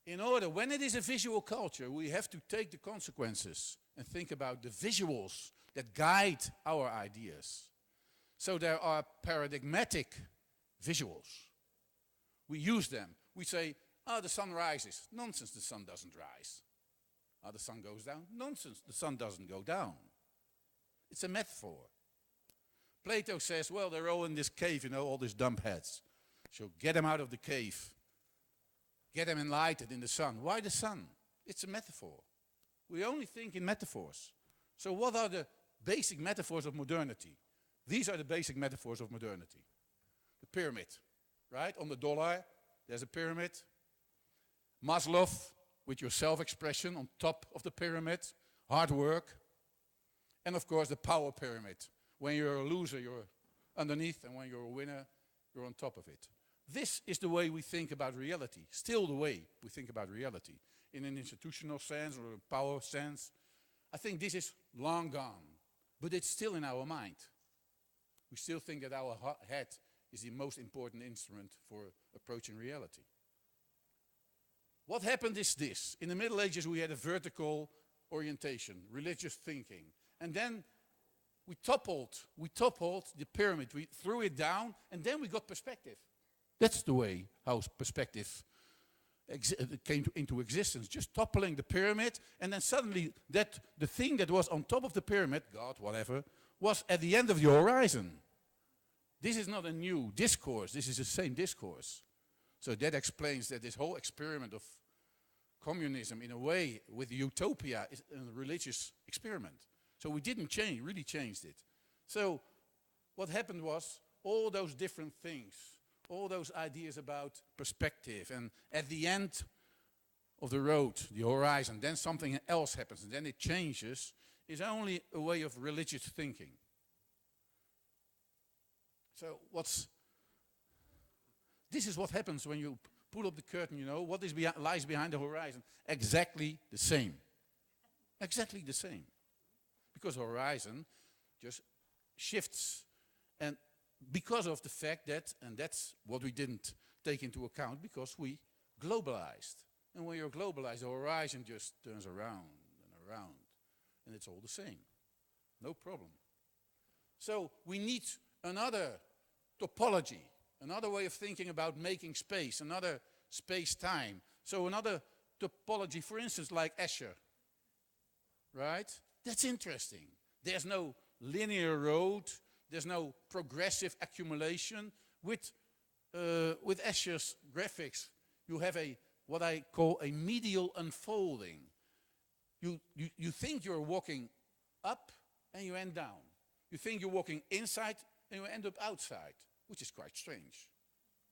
In order, when it is a visual culture, we have to take the consequences and think about the visuals that guide our ideas. So there are paradigmatic visuals. We use them. We say, oh, the sun rises. Nonsense, the sun doesn't rise. Oh, the sun goes down. Nonsense, the sun doesn't go down. It's a metaphor. Plato says, well, they're all in this cave, you know, all these dumb heads. So get them out of the cave. Get them enlightened in the sun. Why the sun? It's a metaphor. We only think in metaphors. So what are the basic metaphors of modernity? These are the basic metaphors of modernity. The pyramid, right? On the dollar, there's a pyramid. Maslow, with your self-expression on top of the pyramid. Hard work. And of course, the power pyramid. When you're a loser, you're underneath, and when you're a winner, you're on top of it. This is the way we think about reality. Still the way we think about reality. In an institutional sense or a power sense. I think this is long gone. But it's still in our mind. We still think that our head is the most important instrument for approaching reality. What happened is this. In the Middle Ages we had a vertical orientation, religious thinking. And then we toppled the pyramid. We threw it down, and then we got perspective. That's the way how perspective came into existence. Just toppling the pyramid, and then suddenly the thing that was on top of the pyramid, God, whatever, was at the end of the horizon. This is not a new discourse. This is the same discourse. So that explains that this whole experiment of communism, in a way, with utopia, is a religious experiment. So we didn't change, really changed it. So what happened was all those different things, all those ideas about perspective, and at the end of the road, the horizon, then something else happens, and then it changes, is only a way of religious thinking. So this is what happens when you pull up the curtain, you know, what is lies behind the horizon? Exactly the same. Exactly the same. Because horizon just shifts, and because of the fact that, and that's what we didn't take into account, because we globalized. And when you're globalized, the horizon just turns around and around, and it's all the same. No problem. So we need another topology, another way of thinking about making space, another space-time. So another topology, for instance, like Escher, right? That's interesting. There's no linear road. There's no progressive accumulation. With Escher's graphics, you have what I call a medial unfolding. You think you're walking up and you end down. You think you're walking inside and you end up outside, which is quite strange,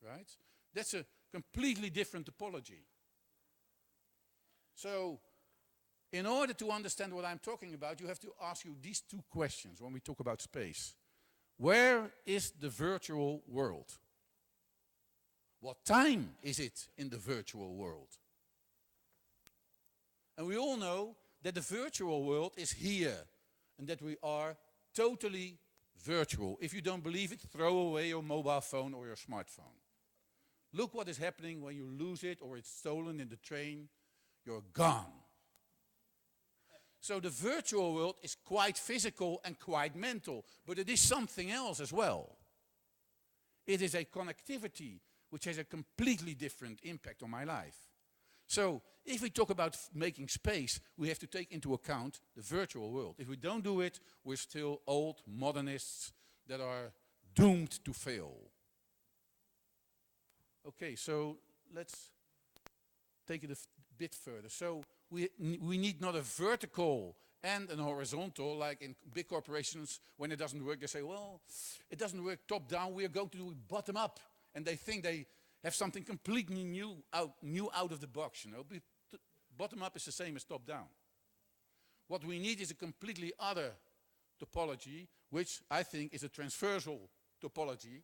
right? That's a completely different topology. So, in order to understand what I'm talking about, you have to ask you these two questions when we talk about space. Where is the virtual world? What time is it in the virtual world? And we all know that the virtual world is here and that we are totally virtual. If you don't believe it, throw away your mobile phone or your smartphone. Look what is happening when you lose it or it's stolen in the train. You're gone. So the virtual world is quite physical and quite mental, but it is something else as well. It is a connectivity which has a completely different impact on my life. So if we talk about making space, we have to take into account the virtual world. If we don't do it, we're still old modernists that are doomed to fail. Okay, so let's take it a bit further. So we need not a vertical and a horizontal, like in big corporations. When it doesn't work, they say, well, it doesn't work top down, we are going to do it bottom up. And they think they have something completely new out of the box, you know. Bottom up is the same as top down. What we need is a completely other topology, which I think is a transversal topology.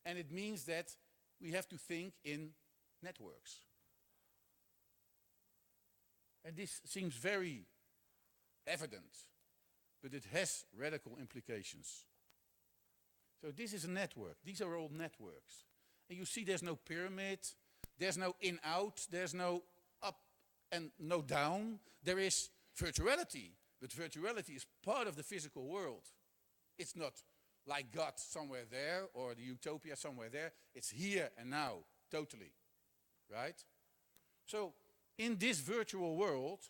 And it means that we have to think in networks. And this seems very evident, but it has radical implications. So this is a network. These are all networks. And you see there's no pyramid, there's no in-out, there's no up and no down. There is virtuality, but virtuality is part of the physical world. It's not like God somewhere there or the utopia somewhere there. It's here and now, totally, right? So in this virtual world,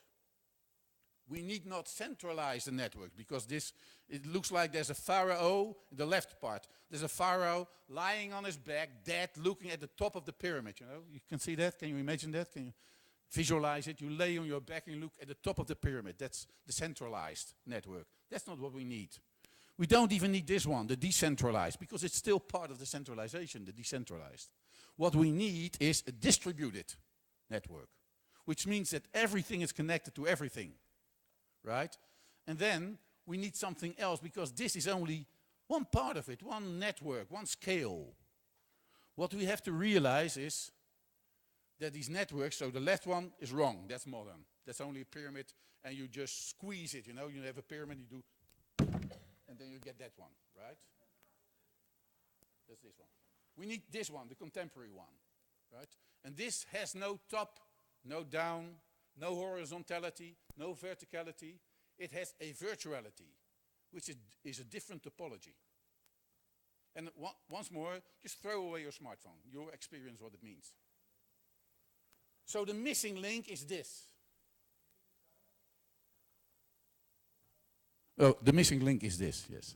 we need not centralize the network because it looks like there's a pharaoh in the left part. There's a pharaoh lying on his back, dead, looking at the top of the pyramid. You know, you can see that. Can you imagine that? Can you visualize it? You lay on your back and you look at the top of the pyramid. That's the centralized network. That's not what we need. We don't even need this one, the decentralized, because it's still part of the centralization, the decentralized. What we need is a distributed network, which means that everything is connected to everything. Right? And then we need something else because this is only one part of it, one network, one scale. What we have to realize is that these networks, so the left one is wrong, that's modern. That's only a pyramid and you just squeeze it, you know, you have a pyramid, you do, and then you get that one, right? That's this one. We need this one, the contemporary one, right? And this has no top, no down, no horizontality, no verticality. It has a virtuality, which is a different topology. And once more, just throw away your smartphone. You'll experience what it means. So the missing link is this. Oh, the missing link is this, yes.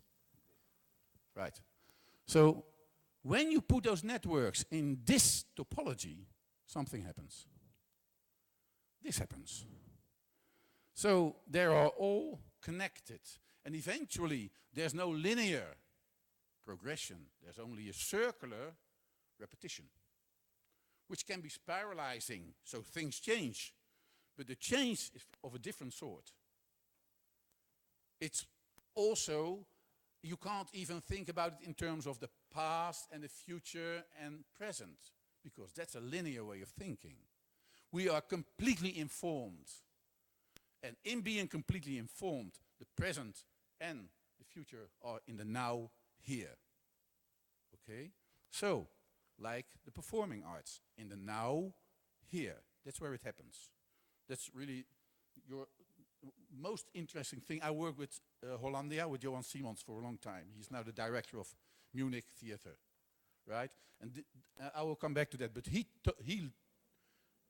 Right. So when you put those networks in this topology, something happens. This happens. So they are all connected. And eventually, there's no linear progression. There's only a circular repetition, which can be spiralizing. So things change. But the change is of a different sort. It's also, you can't even think about it in terms of the past and the future and present, because that's a linear way of thinking. We are completely informed. And in being completely informed, the present and the future are in the now, here. Okay? So, like the performing arts, in the now, here. That's where it happens. That's really your most interesting thing. I work with Hollandia, with Johan Simons for a long time. He's now the director of Munich Theater, right? And I will come back to that, but he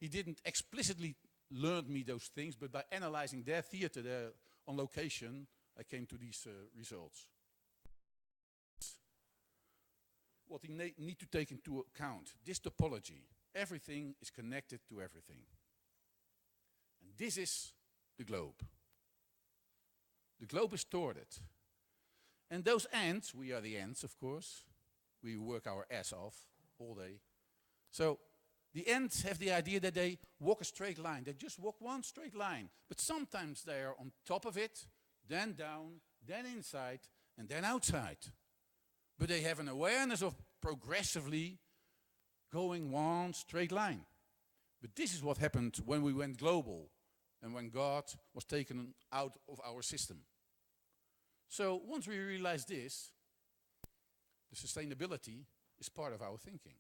didn't explicitly learn me those things, but by analyzing their theater there on location, I came to these results. What you need to take into account, this topology, everything is connected to everything. And this is the globe. The globe is torted. And those ants, we are the ants, of course. We work our ass off all day. So the ants have the idea that they walk a straight line. They just walk one straight line. But sometimes they are on top of it, then down, then inside, and then outside. But they have an awareness of progressively going one straight line. But this is what happened when we went global and when God was taken out of our system. So once we realize this, the sustainability is part of our thinking.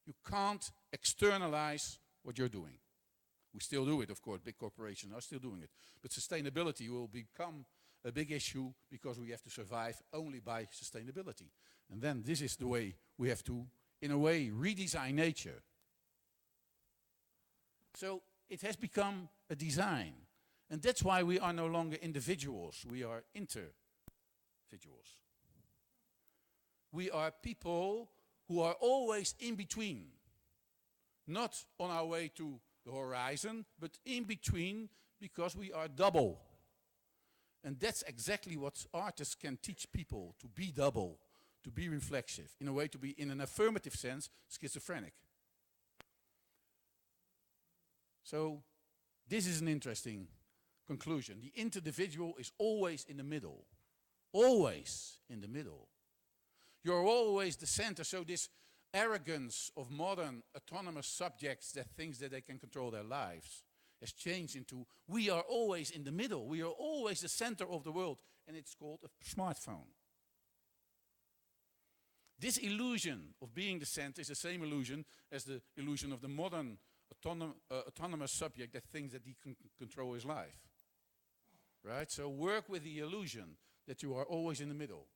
You can't externalize what you're doing. We still do it, of course, big corporations are still doing it. But sustainability will become a big issue because we have to survive only by sustainability. And then this is the way we have to, in a way, redesign nature. So it has become a design. And that's why we are no longer individuals, we are individuals. We are people who are always in between. Not on our way to the horizon, but in between because we are double. And that's exactly what artists can teach people, to be double, to be reflexive, in a way to be, in an affirmative sense, schizophrenic. So this is an interesting conclusion. The individual is always in the middle. Always in the middle. You're always the center. So this arrogance of modern autonomous subjects that thinks that they can control their lives has changed into, we are always in the middle. We are always the center of the world. And it's called a smartphone. This illusion of being the center is the same illusion as the illusion of the modern autonomous subject that thinks that he can control his life. Right? So work with the illusion that you are always in the middle.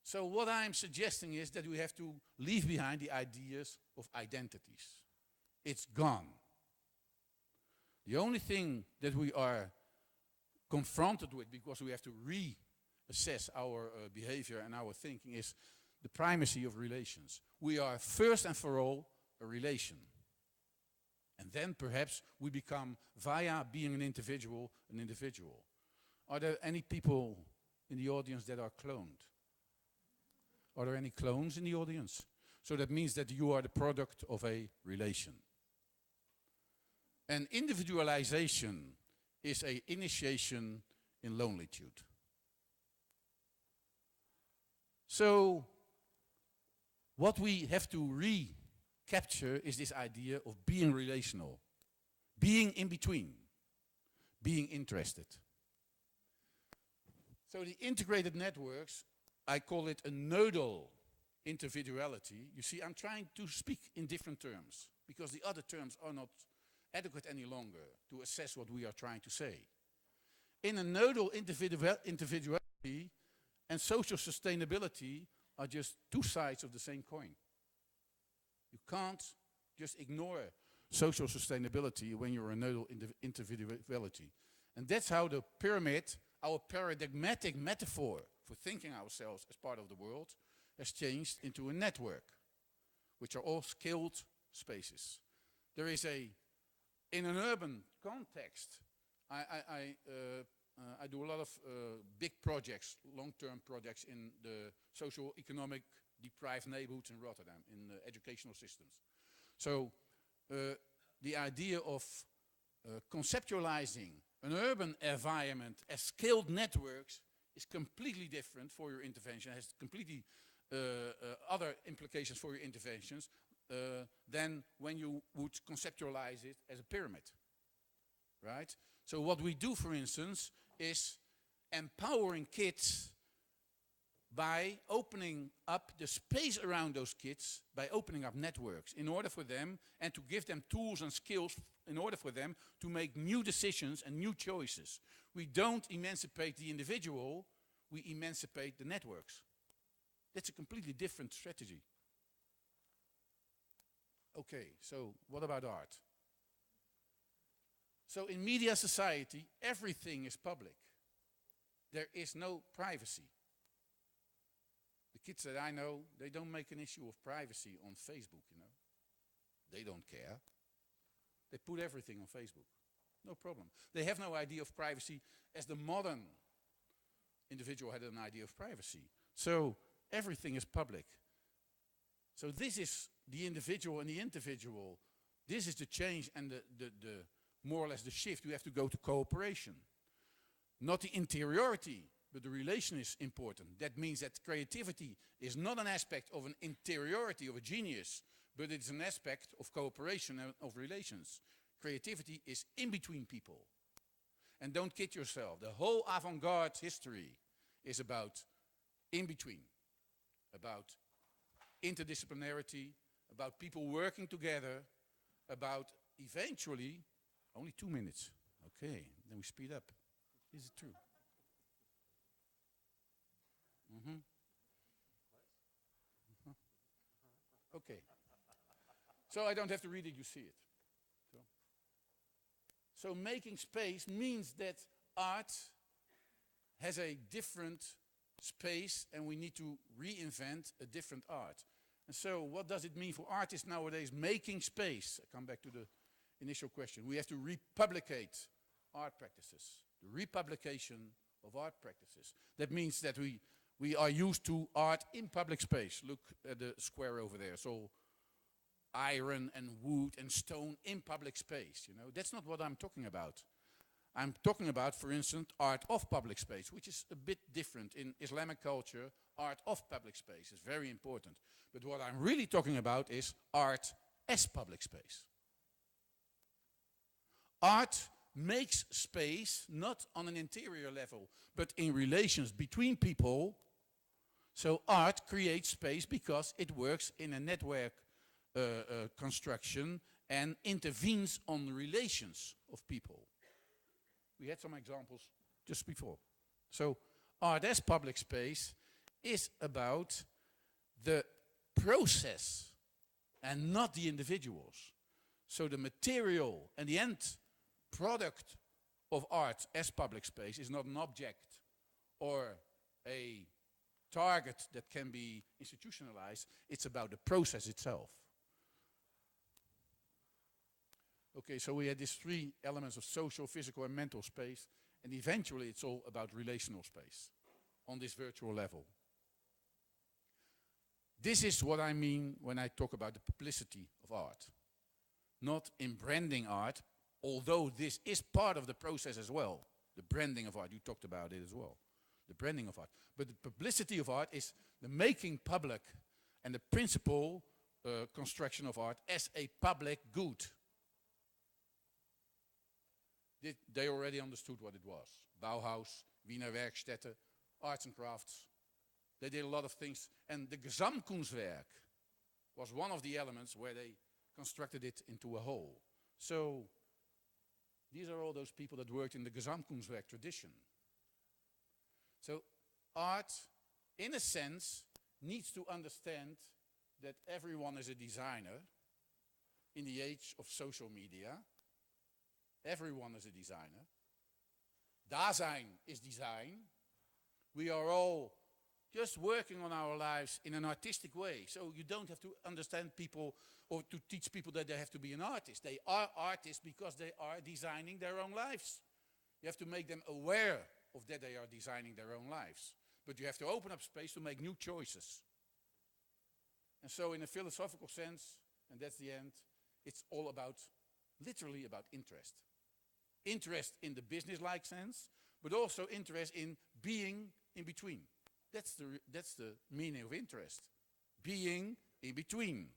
So what I'm suggesting is that we have to leave behind the ideas of identities. It's gone. The only thing that we are confronted with, because we have to reassess our behavior and our thinking, is the primacy of relations. We are first and for all a relation. And then perhaps we become, via being an individual, an individual. Are there any people in the audience that are cloned? Are there any clones in the audience? So that means that you are the product of a relation. And individualization is an initiation in lonelitude. So what we have to recapture is this idea of being relational, being in between, being interested. So the integrated networks, I call it a nodal individuality. You see, I'm trying to speak in different terms because the other terms are not adequate any longer to assess what we are trying to say. In a nodal individuality and social sustainability are just two sides of the same coin. You can't just ignore social sustainability when you're a nodal individuality. And that's how the pyramid, our paradigmatic metaphor for thinking ourselves as part of the world, has changed into a network, which are all scaled spaces. There is in an urban context, I do a lot of big projects, long-term projects in the socio-economic deprived neighborhoods in Rotterdam, in the educational systems. So the idea of conceptualizing an urban environment as scaled networks is completely different for your intervention, has completely other implications for your interventions than when you would conceptualize it as a pyramid, right? So what we do, for instance, is empowering kids by opening up the space around those kids, by opening up networks in order for them, and to give them tools and skills in order for them to make new decisions and new choices. We don't emancipate the individual, we emancipate the networks. That's a completely different strategy. Okay, so what about art? So in media society, everything is public. There is no privacy. The kids that I know, they don't make an issue of privacy on Facebook, you know. They don't care. They put everything on Facebook. No problem. They have no idea of privacy as the modern individual had an idea of privacy. So everything is public. So this is the individual and the individual. This is the change and the more or less the shift. We have to go to cooperation. Not the interiority, but the relation is important. That means that creativity is not an aspect of an interiority of a genius, but it's an aspect of cooperation and of relations. Creativity is in between people. And don't kid yourself. The whole avant-garde history is about in between, about interdisciplinarity, about people working together, about eventually, only 2 minutes. Okay, then we speed up. Is it true? Okay. So I don't have to read it, you see it. So making space means that art has a different space and we need to reinvent a different art. And so what does it mean for artists nowadays making space? I come back to the initial question. We have to republicate art practices, the republication of art practices. That means that we are used to art in public space. Look at the square over there. So iron and wood and stone in public space, you know. That's not what I'm talking about. I'm talking about, for instance, art of public space, which is a bit different. In Islamic culture, art of public space is very important. But what I'm really talking about is art as public space. Art makes space not on an interior level, but in relations between people. So art creates space because it works in a network construction and intervenes on the relations of people. We had some examples just before. So art as public space is about the process and not the individuals. So the material and the end product of art as public space is not an object or a target that can be institutionalized. It's about the process itself. Okay, so we had these three elements of social, physical, and mental space, and eventually it's all about relational space on this virtual level. This is what I mean when I talk about the publicity of art. Not in branding art, although this is part of the process as well. The branding of art, you talked about it as well. The branding of art. But the publicity of art is the making public and the principal construction of art as a public good. They already understood what it was. Bauhaus, Wiener Werkstätte, arts and crafts. They did a lot of things. And the Gesamtkunstwerk was one of the elements where they constructed it into a whole. So these are all those people that worked in the Gesamtkunstwerk tradition. So art, in a sense, needs to understand that everyone is a designer in the age of social media. Everyone is a designer. Dasein is design. We are all just working on our lives in an artistic way. So you don't have to understand people or to teach people that they have to be an artist. They are artists because they are designing their own lives. You have to make them aware of that they are designing their own lives. But you have to open up space to make new choices. And so in a philosophical sense, and that's the end, it's all about, literally about interest. Interest in the business-like sense, but also interest in being in between. That's the meaning of interest. Being in between.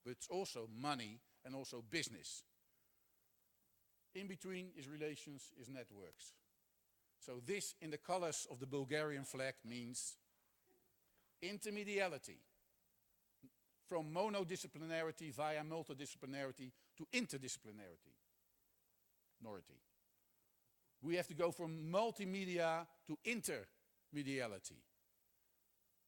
But it's also money and also business. In between is relations, is networks. So this, in the colors of the Bulgarian flag, means intermediality. From monodisciplinarity via multidisciplinarity to interdisciplinarity. We have to go from multimedia to intermediality.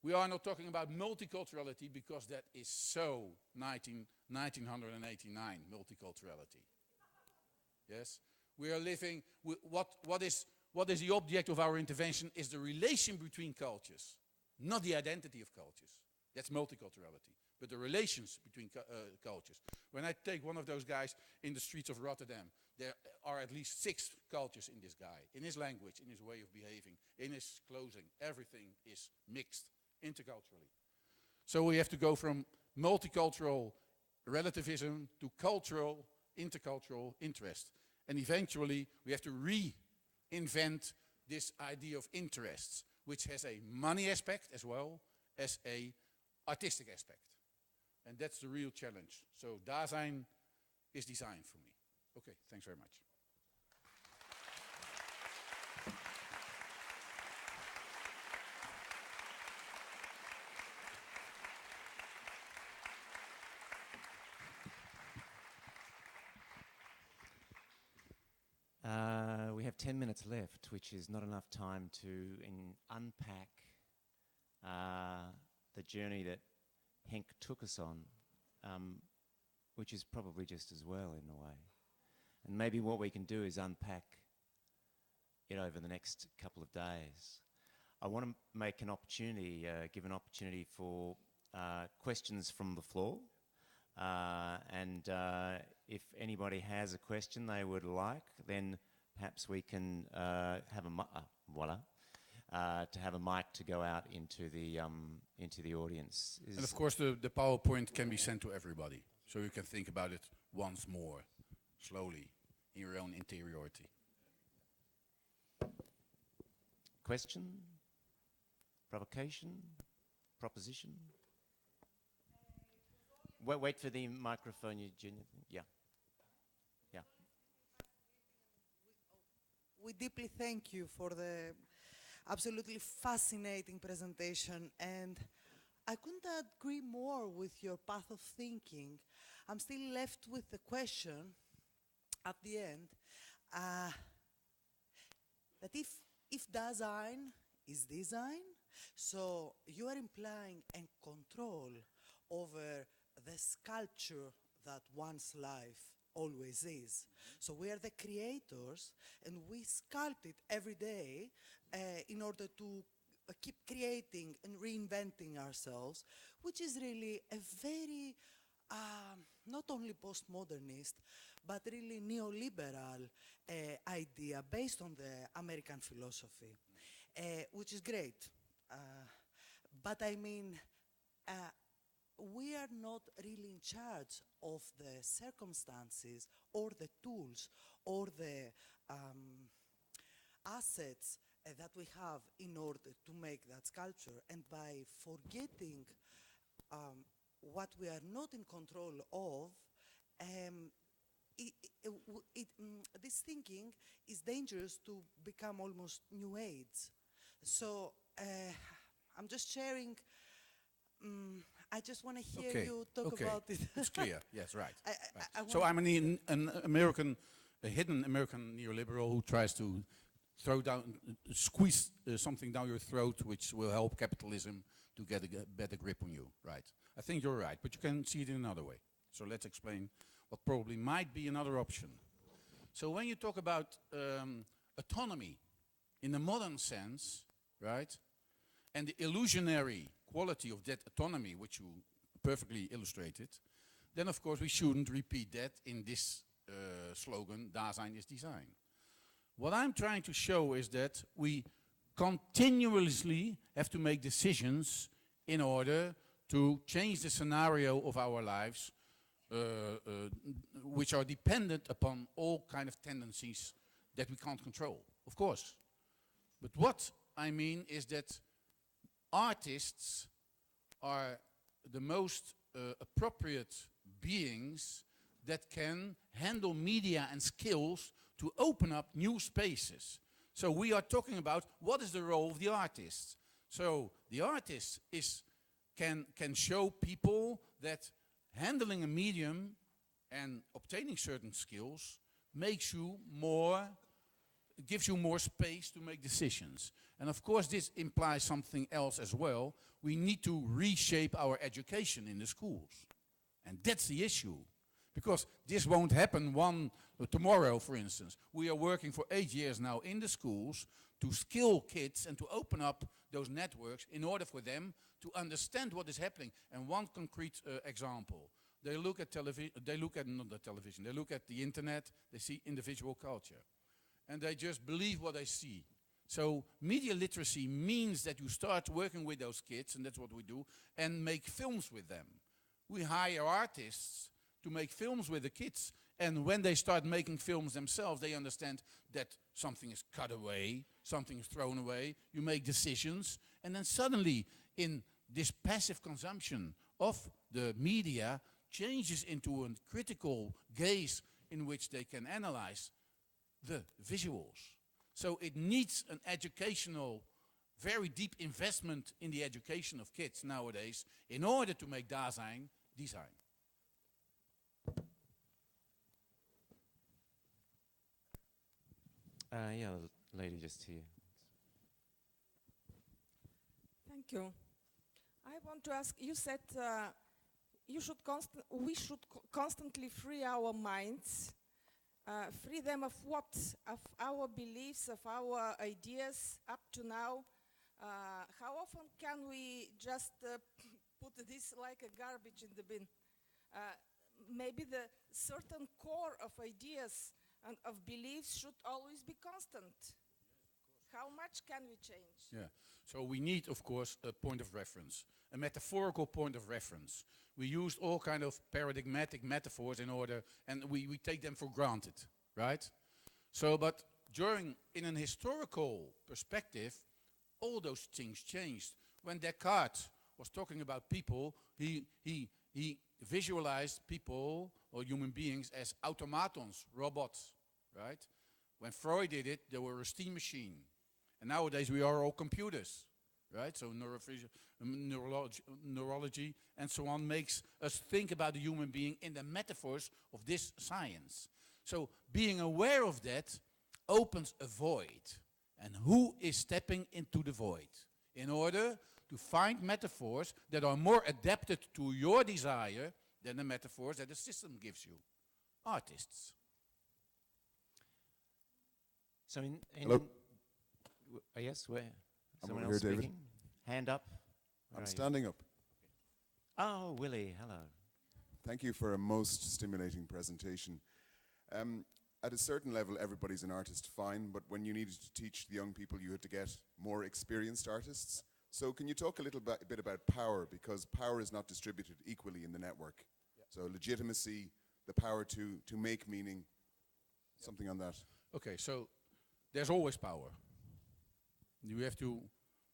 We are not talking about multiculturality because that is so 1989 multiculturality. Yes? We are living, what is the object of our intervention is the relation between cultures, not the identity of cultures. That's multiculturality. But the relations between cultures. When I take one of those guys in the streets of Rotterdam, there are at least 6 cultures in this guy. In his language, in his way of behaving, in his clothing. Everything is mixed interculturally. So we have to go from multicultural relativism to cultural, intercultural interest. And eventually we have to reinvent this idea of interests, which has a money aspect as well as a artistic aspect. And that's the real challenge. So Dasein is design for me. Okay, thanks very much. We have 10 minutes left, which is not enough time to unpack the journey that Henk took us on, which is probably just as well in a way. And maybe what we can do is unpack it over the next couple of days. I want to make an opportunity, give an opportunity for questions from the floor. And if anybody has a question they would like, then perhaps we can have to have a mic to go out into the audience. And of course the PowerPoint can be sent to everybody, so you can think about it once more, slowly, in your own interiority. Question? Provocation? Proposition? Wait for the microphone, Eugenia. Yeah. Yeah. We deeply thank you for the absolutely fascinating presentation, and I couldn't agree more with your path of thinking. I'm still left with the question at the end that if Dasein is design, so you are implying a control over the sculpture that one's life always is. So we are the creators, and we sculpt it every day in order to keep creating and reinventing ourselves, which is really a very, not only postmodernist, but really neoliberal idea based on the American philosophy, which is great. But I mean, we are not really in charge of the circumstances or the tools or the assets that we have in order to make that sculpture. And by forgetting what we are not in control of, this thinking is dangerous to become almost New Age. So I'm just sharing. I just want to hear you talk about it. It's clear. Yes, right. I So I'm an American, a hidden American neoliberal who tries to squeeze something down your throat, which will help capitalism to get a better grip on you. Right. I think you're right, but you can see it in another way. So let's explain what probably might be another option. So when you talk about autonomy in the modern sense, right, and the illusionary quality of that autonomy, which you perfectly illustrated, then of course we shouldn't repeat that in this slogan, Dasein is design. What I'm trying to show is that we continuously have to make decisions in order to change the scenario of our lives, which are dependent upon all kind of tendencies that we can't control, of course. But what I mean is that artists are the most appropriate beings that can handle media and skills to open up new spaces. So we are talking about what is the role of the artist. So the artist can show people that handling a medium and obtaining certain skills makes you more, gives you more space to make decisions. And of course this implies something else as well. We need to reshape our education in the schools. And that's the issue. Because this won't happen tomorrow, for instance. We are working for 8 years now in the schools to skill kids and to open up those networks in order for them to understand what is happening. And one concrete example, they look at television, not the television, they look at the internet, they see individual culture. And they just believe what they see. So media literacy means that you start working with those kids, and that's what we do, and make films with them. We hire artists to make films with the kids. And when they start making films themselves, they understand that something is cut away, something is thrown away, you make decisions, and then suddenly in this passive consumption of the media changes into a critical gaze in which they can analyze the visuals. So it needs an educational, very deep investment in the education of kids nowadays in order to make design. Yeah, lady just here. Thank you. I want to ask, you said we should constantly free our minds. Free them of what? Of our beliefs, of our ideas up to now. How often can we just put this like a garbage in the bin? Maybe the certain core of ideas and of beliefs should always be constant. How much can we change? Yeah. So we need, of course, a point of reference, a metaphorical point of reference. We used all kind of paradigmatic metaphors in order, and we take them for granted, right? So, but in an historical perspective, all those things changed. When Descartes was talking about people, he visualized people or human beings as automatons, robots, right? When Freud did it, they were a steam machine. And nowadays we are all computers, right? So neurology and so on makes us think about the human being in the metaphors of this science. So being aware of that opens a void. And who is stepping into the void in order to find metaphors that are more adapted to your desire than the metaphors that the system gives you? Artists. So Hello? Yes, where? I'm Someone over else here, David. speaking? Hand up. Where I'm are you? standing up. Oh, Willie, hello. Thank you for a most stimulating presentation. At a certain level, everybody's an artist, fine, but when you needed to teach the young people, you had to get more experienced artists. So can you talk a little bit about power, because power is not distributed equally in the network. Yeah. So legitimacy, the power to make meaning, something on that. Okay, so there's always power. You have to,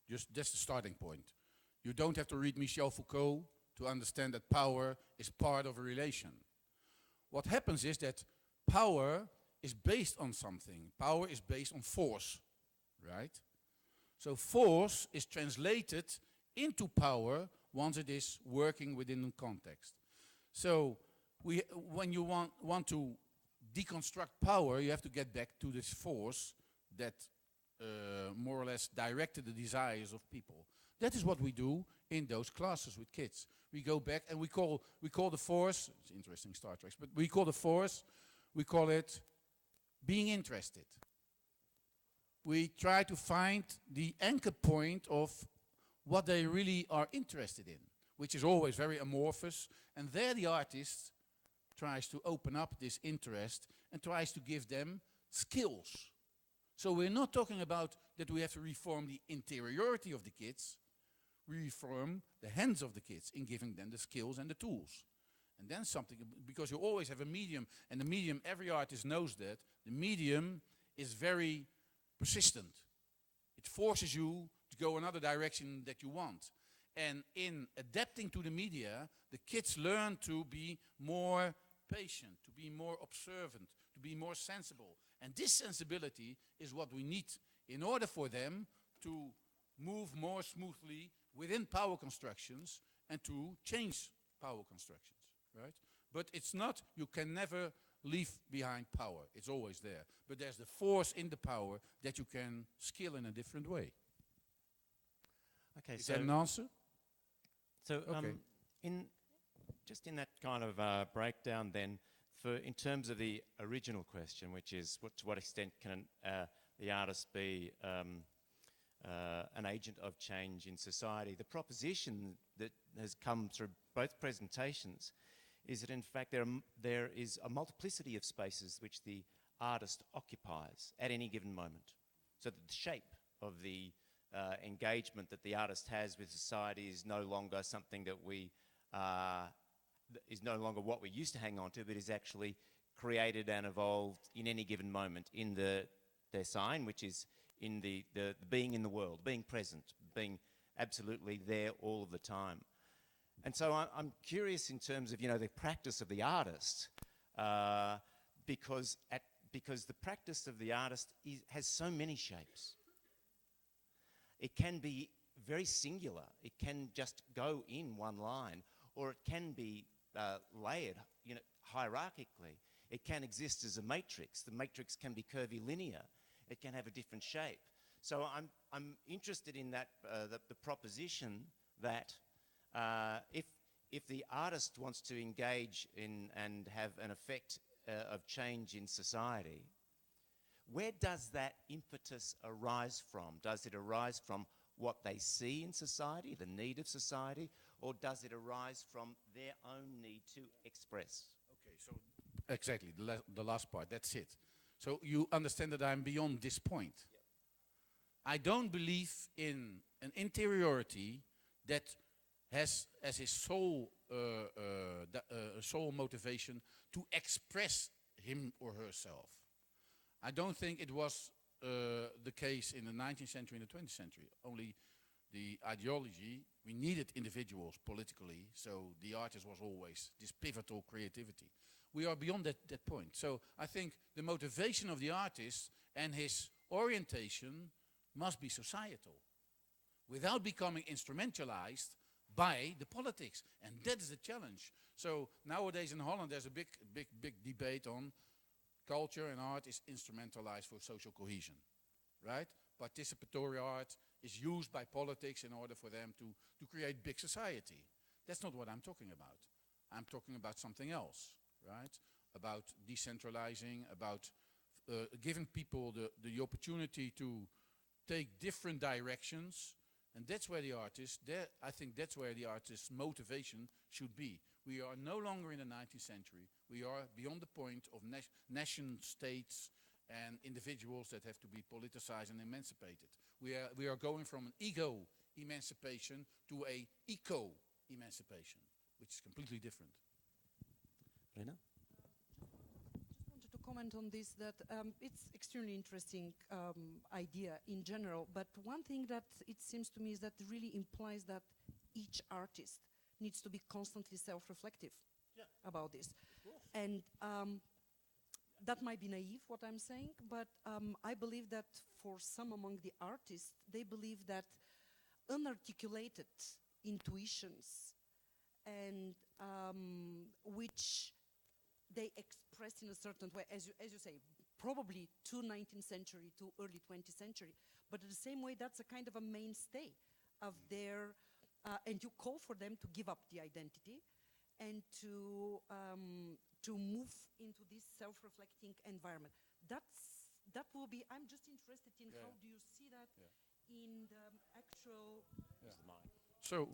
that's the starting point. You don't have to read Michel Foucault to understand that power is part of a relation. What happens is that power is based on something. Power is based on force, right? So force is translated into power once it is working within a context. So when you want to deconstruct power, you have to get back to this force that more or less directed the desires of people. That is what we do in those classes with kids. We go back and we call the force, it's interesting Star Trek, but we call the force, we call it being interested. We try to find the anchor point of what they really are interested in, which is always very amorphous, and there the artist tries to open up this interest and tries to give them skills. So we're not talking about that we have to reform the interiority of the kids. We reform the hands of the kids in giving them the skills and the tools. And then something, because you always have a medium, and the medium, every artist knows that, the medium is very persistent. It forces you to go another direction that you want. And in adapting to the media, the kids learn to be more patient, to be more observant, to be more sensible. And this sensibility is what we need in order for them to move more smoothly within power constructions and to change power constructions, right? But it's not, you can never leave behind power. It's always there. But there's the force in the power that you can skill in a different way. Okay, Is that an answer? So Okay. Just in that kind of breakdown then, in terms of the original question, which is to what extent can the artist be an agent of change in society. The proposition that has come through both presentations is that in fact there is a multiplicity of spaces which the artist occupies at any given moment. So that the shape of the engagement that the artist has with society is no longer something that is no longer what we used to hang on to, but is actually created and evolved in any given moment in their sign, which is in the being in the world, being present, being absolutely there all of the time. And so I'm curious in terms of, the practice of the artist, because the practice of the artist has so many shapes. It can be very singular. It can just go in one line, or it can be layered, hierarchically. It can exist as a matrix. The matrix can be curvilinear. It can have a different shape. So I'm interested in that the proposition that if the artist wants to engage in and have an effect of change in society, where does that impetus arise from? Does it arise from what they see in society, the need of society, or does it arise from their own need to express? Okay, so exactly, the last part, that's it. So you understand that I'm beyond this point. Yep. I don't believe in an interiority that has as his sole motivation to express him or herself. I don't think it was the case in the 19th century and the 20th century. Only the ideology, we needed individuals politically, so the artist was always this pivotal creativity. We are beyond that point. So I think the motivation of the artist and his orientation must be societal, without becoming instrumentalized by the politics. And that is the challenge. So nowadays in Holland there's a big debate on culture and art is instrumentalized for social cohesion, right? Participatory art is used by politics in order for them to create big society. That's not what I'm talking about. I'm talking about something else, right? About decentralizing, about giving people the opportunity to take different directions. And that's where the artist, I think that's where the artist's motivation should be. We are no longer in the 19th century. We are beyond the point of nation states and individuals that have to be politicized and emancipated. We are going from an ego emancipation to a eco emancipation, which is completely different. Lena? Just wanted to comment on this, that it's extremely interesting idea in general, but one thing that it seems to me is that really implies that each artist needs to be constantly self-reflective about this. And that might be naive, what I'm saying, but I believe that for some among the artists, they believe that unarticulated intuitions and which they express in a certain way, as you say, probably to 19th century, to early 20th century, but in the same way, that's a kind of a mainstay of their, and you call for them to give up the identity and to move into this self-reflecting environment. That will be, I'm just interested in how do you see that in the actual... So,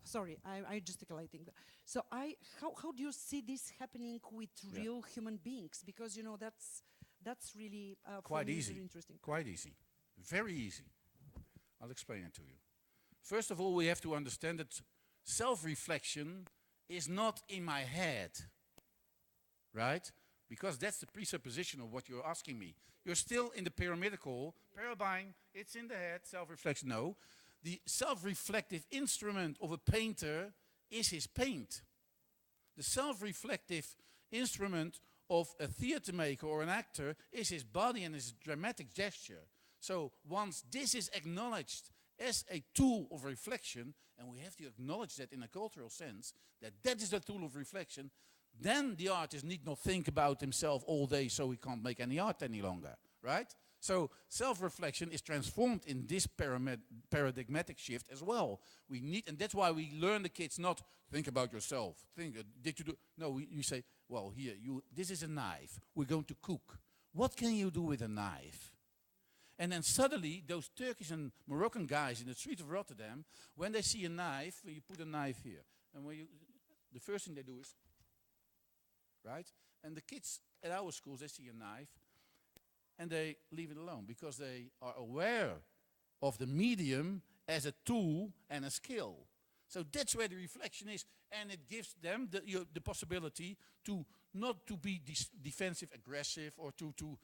sorry, I'm gesticulating. So how do you see this happening with real human beings? Because, that's really quite very easy. Interesting. Quite easy. Very easy. I'll explain it to you. First of all, we have to understand that self-reflection is not in my head, right? Because that's the presupposition of what you're asking me. You're still in the pyramidal paradigm. It's in the head, self-reflection. No. The self-reflective instrument of a painter is his paint. The self-reflective instrument of a theater maker or an actor is his body and his dramatic gesture. So once this is acknowledged as a tool of reflection, and we have to acknowledge that in a cultural sense, that is the tool of reflection, then the artist need not think about himself all day so he can't make any art any longer, right? So self-reflection is transformed in this paradigmatic shift as well. We need, and that's why we learn the kids not think about yourself. Think, did you do? No, you say, well, here, this is a knife. We're going to cook. What can you do with a knife? And then suddenly, those Turkish and Moroccan guys in the streets of Rotterdam, when they see a knife, you put a knife here. And the first thing they do is, right? And the kids at our schools, they see a knife, and they leave it alone because they are aware of the medium as a tool and a skill. So that's where the reflection is, and it gives them the possibility to not to be defensive, aggressive, or to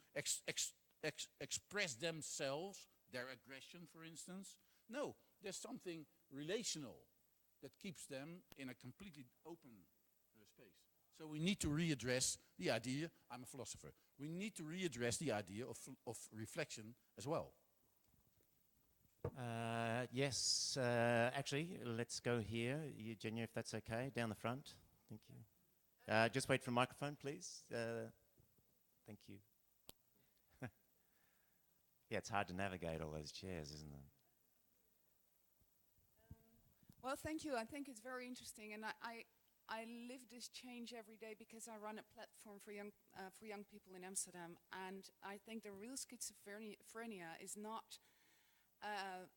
express themselves, their aggression, for instance. No, there's something relational that keeps them in a completely open space. So we need to readdress the idea, I'm a philosopher, we need to readdress the idea of reflection as well. Yes, actually, let's go here. Eugenia, if that's okay, down the front. Thank you. Just wait for a microphone, please. Thank you. Yeah, it's hard to navigate all those chairs, isn't it? Well, thank you. I think it's very interesting, and I live this change every day because I run a platform for young people in Amsterdam, and I think the real schizophrenia is not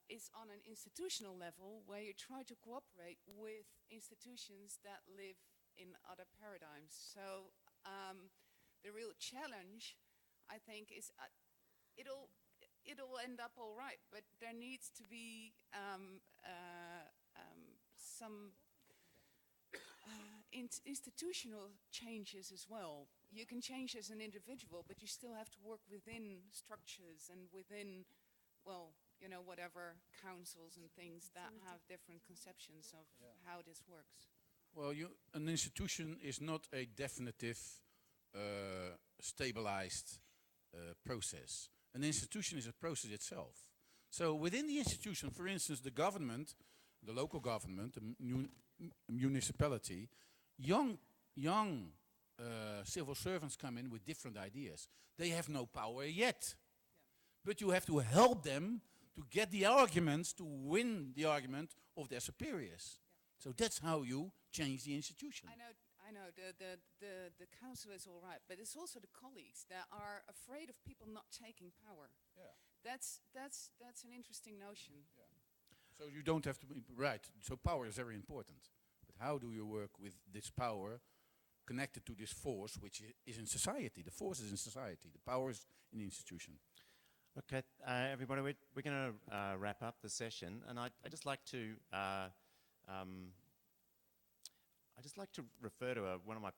is on an institutional level where you try to cooperate with institutions that live in other paradigms. So the real challenge, I think, is it'll end up all right, but there needs to be some institutional changes as well. You can change as an individual, but you still have to work within structures and within, well, you know, whatever councils and things that have different conceptions of how this works. Well, an institution is not a definitive, stabilized process. An institution is a process itself. So within the institution, for instance, the government, the local government, the municipality, young civil servants come in with different ideas. They have no power yet. But you have to help them to get the arguments, to win the argument of their superiors. So that's how you change the institution. I know. The council is all right, but it's also the colleagues that are afraid of people not taking power. Yeah. That's an interesting notion. Yeah. So you don't have to be right. So power is very important. But how do you work with this power connected to this force which is in society? The force is in society. The power is in the institution. Okay, everybody, we're going to wrap up the session, and I'd just like to refer to one of my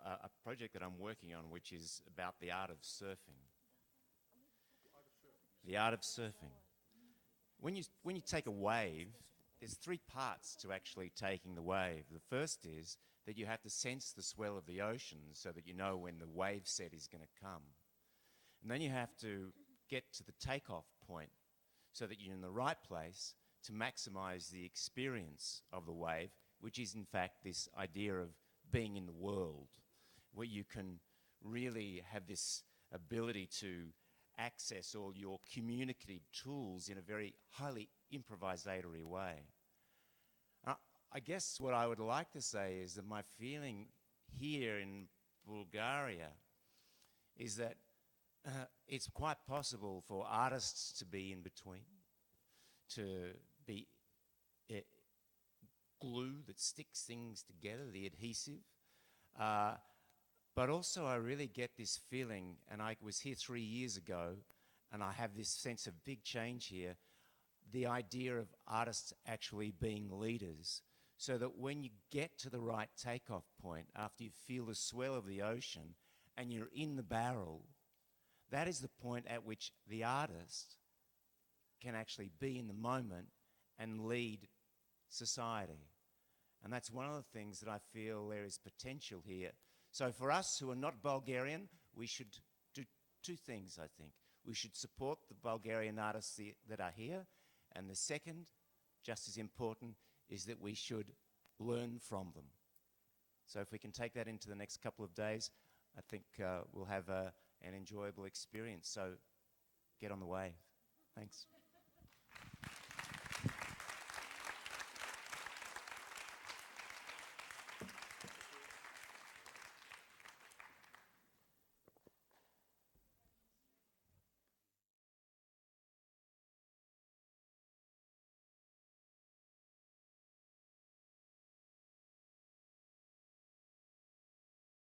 a project that I'm working on, which is about the art of surfing. The art of surfing. When you take a wave, there's three parts to actually taking the wave. The first is that you have to sense the swell of the ocean so that you know when the wave set is going to come. And then you have to get to the takeoff point so that you're in the right place to maximize the experience of the wave, which is in fact this idea of being in the world, where you can really have this ability to access all your communicative tools in a very highly improvisatory way. I guess what I would like to say is that my feeling here in Bulgaria is that it's quite possible for artists to be in between, to be glue that sticks things together, the adhesive. But also I really get this feeling, and I was here 3 years ago, and I have this sense of big change here, the idea of artists actually being leaders, so that when you get to the right takeoff point, after you feel the swell of the ocean, and you're in the barrel, that is the point at which the artist can actually be in the moment and lead society. And that's one of the things that I feel there is potential here. So for us who are not Bulgarian, we should do two things, I think. We should support the Bulgarian artists that are here. And the second, just as important, is that we should learn from them. So if we can take that into the next couple of days, I think we'll have an enjoyable experience. So get on the wave. Thanks.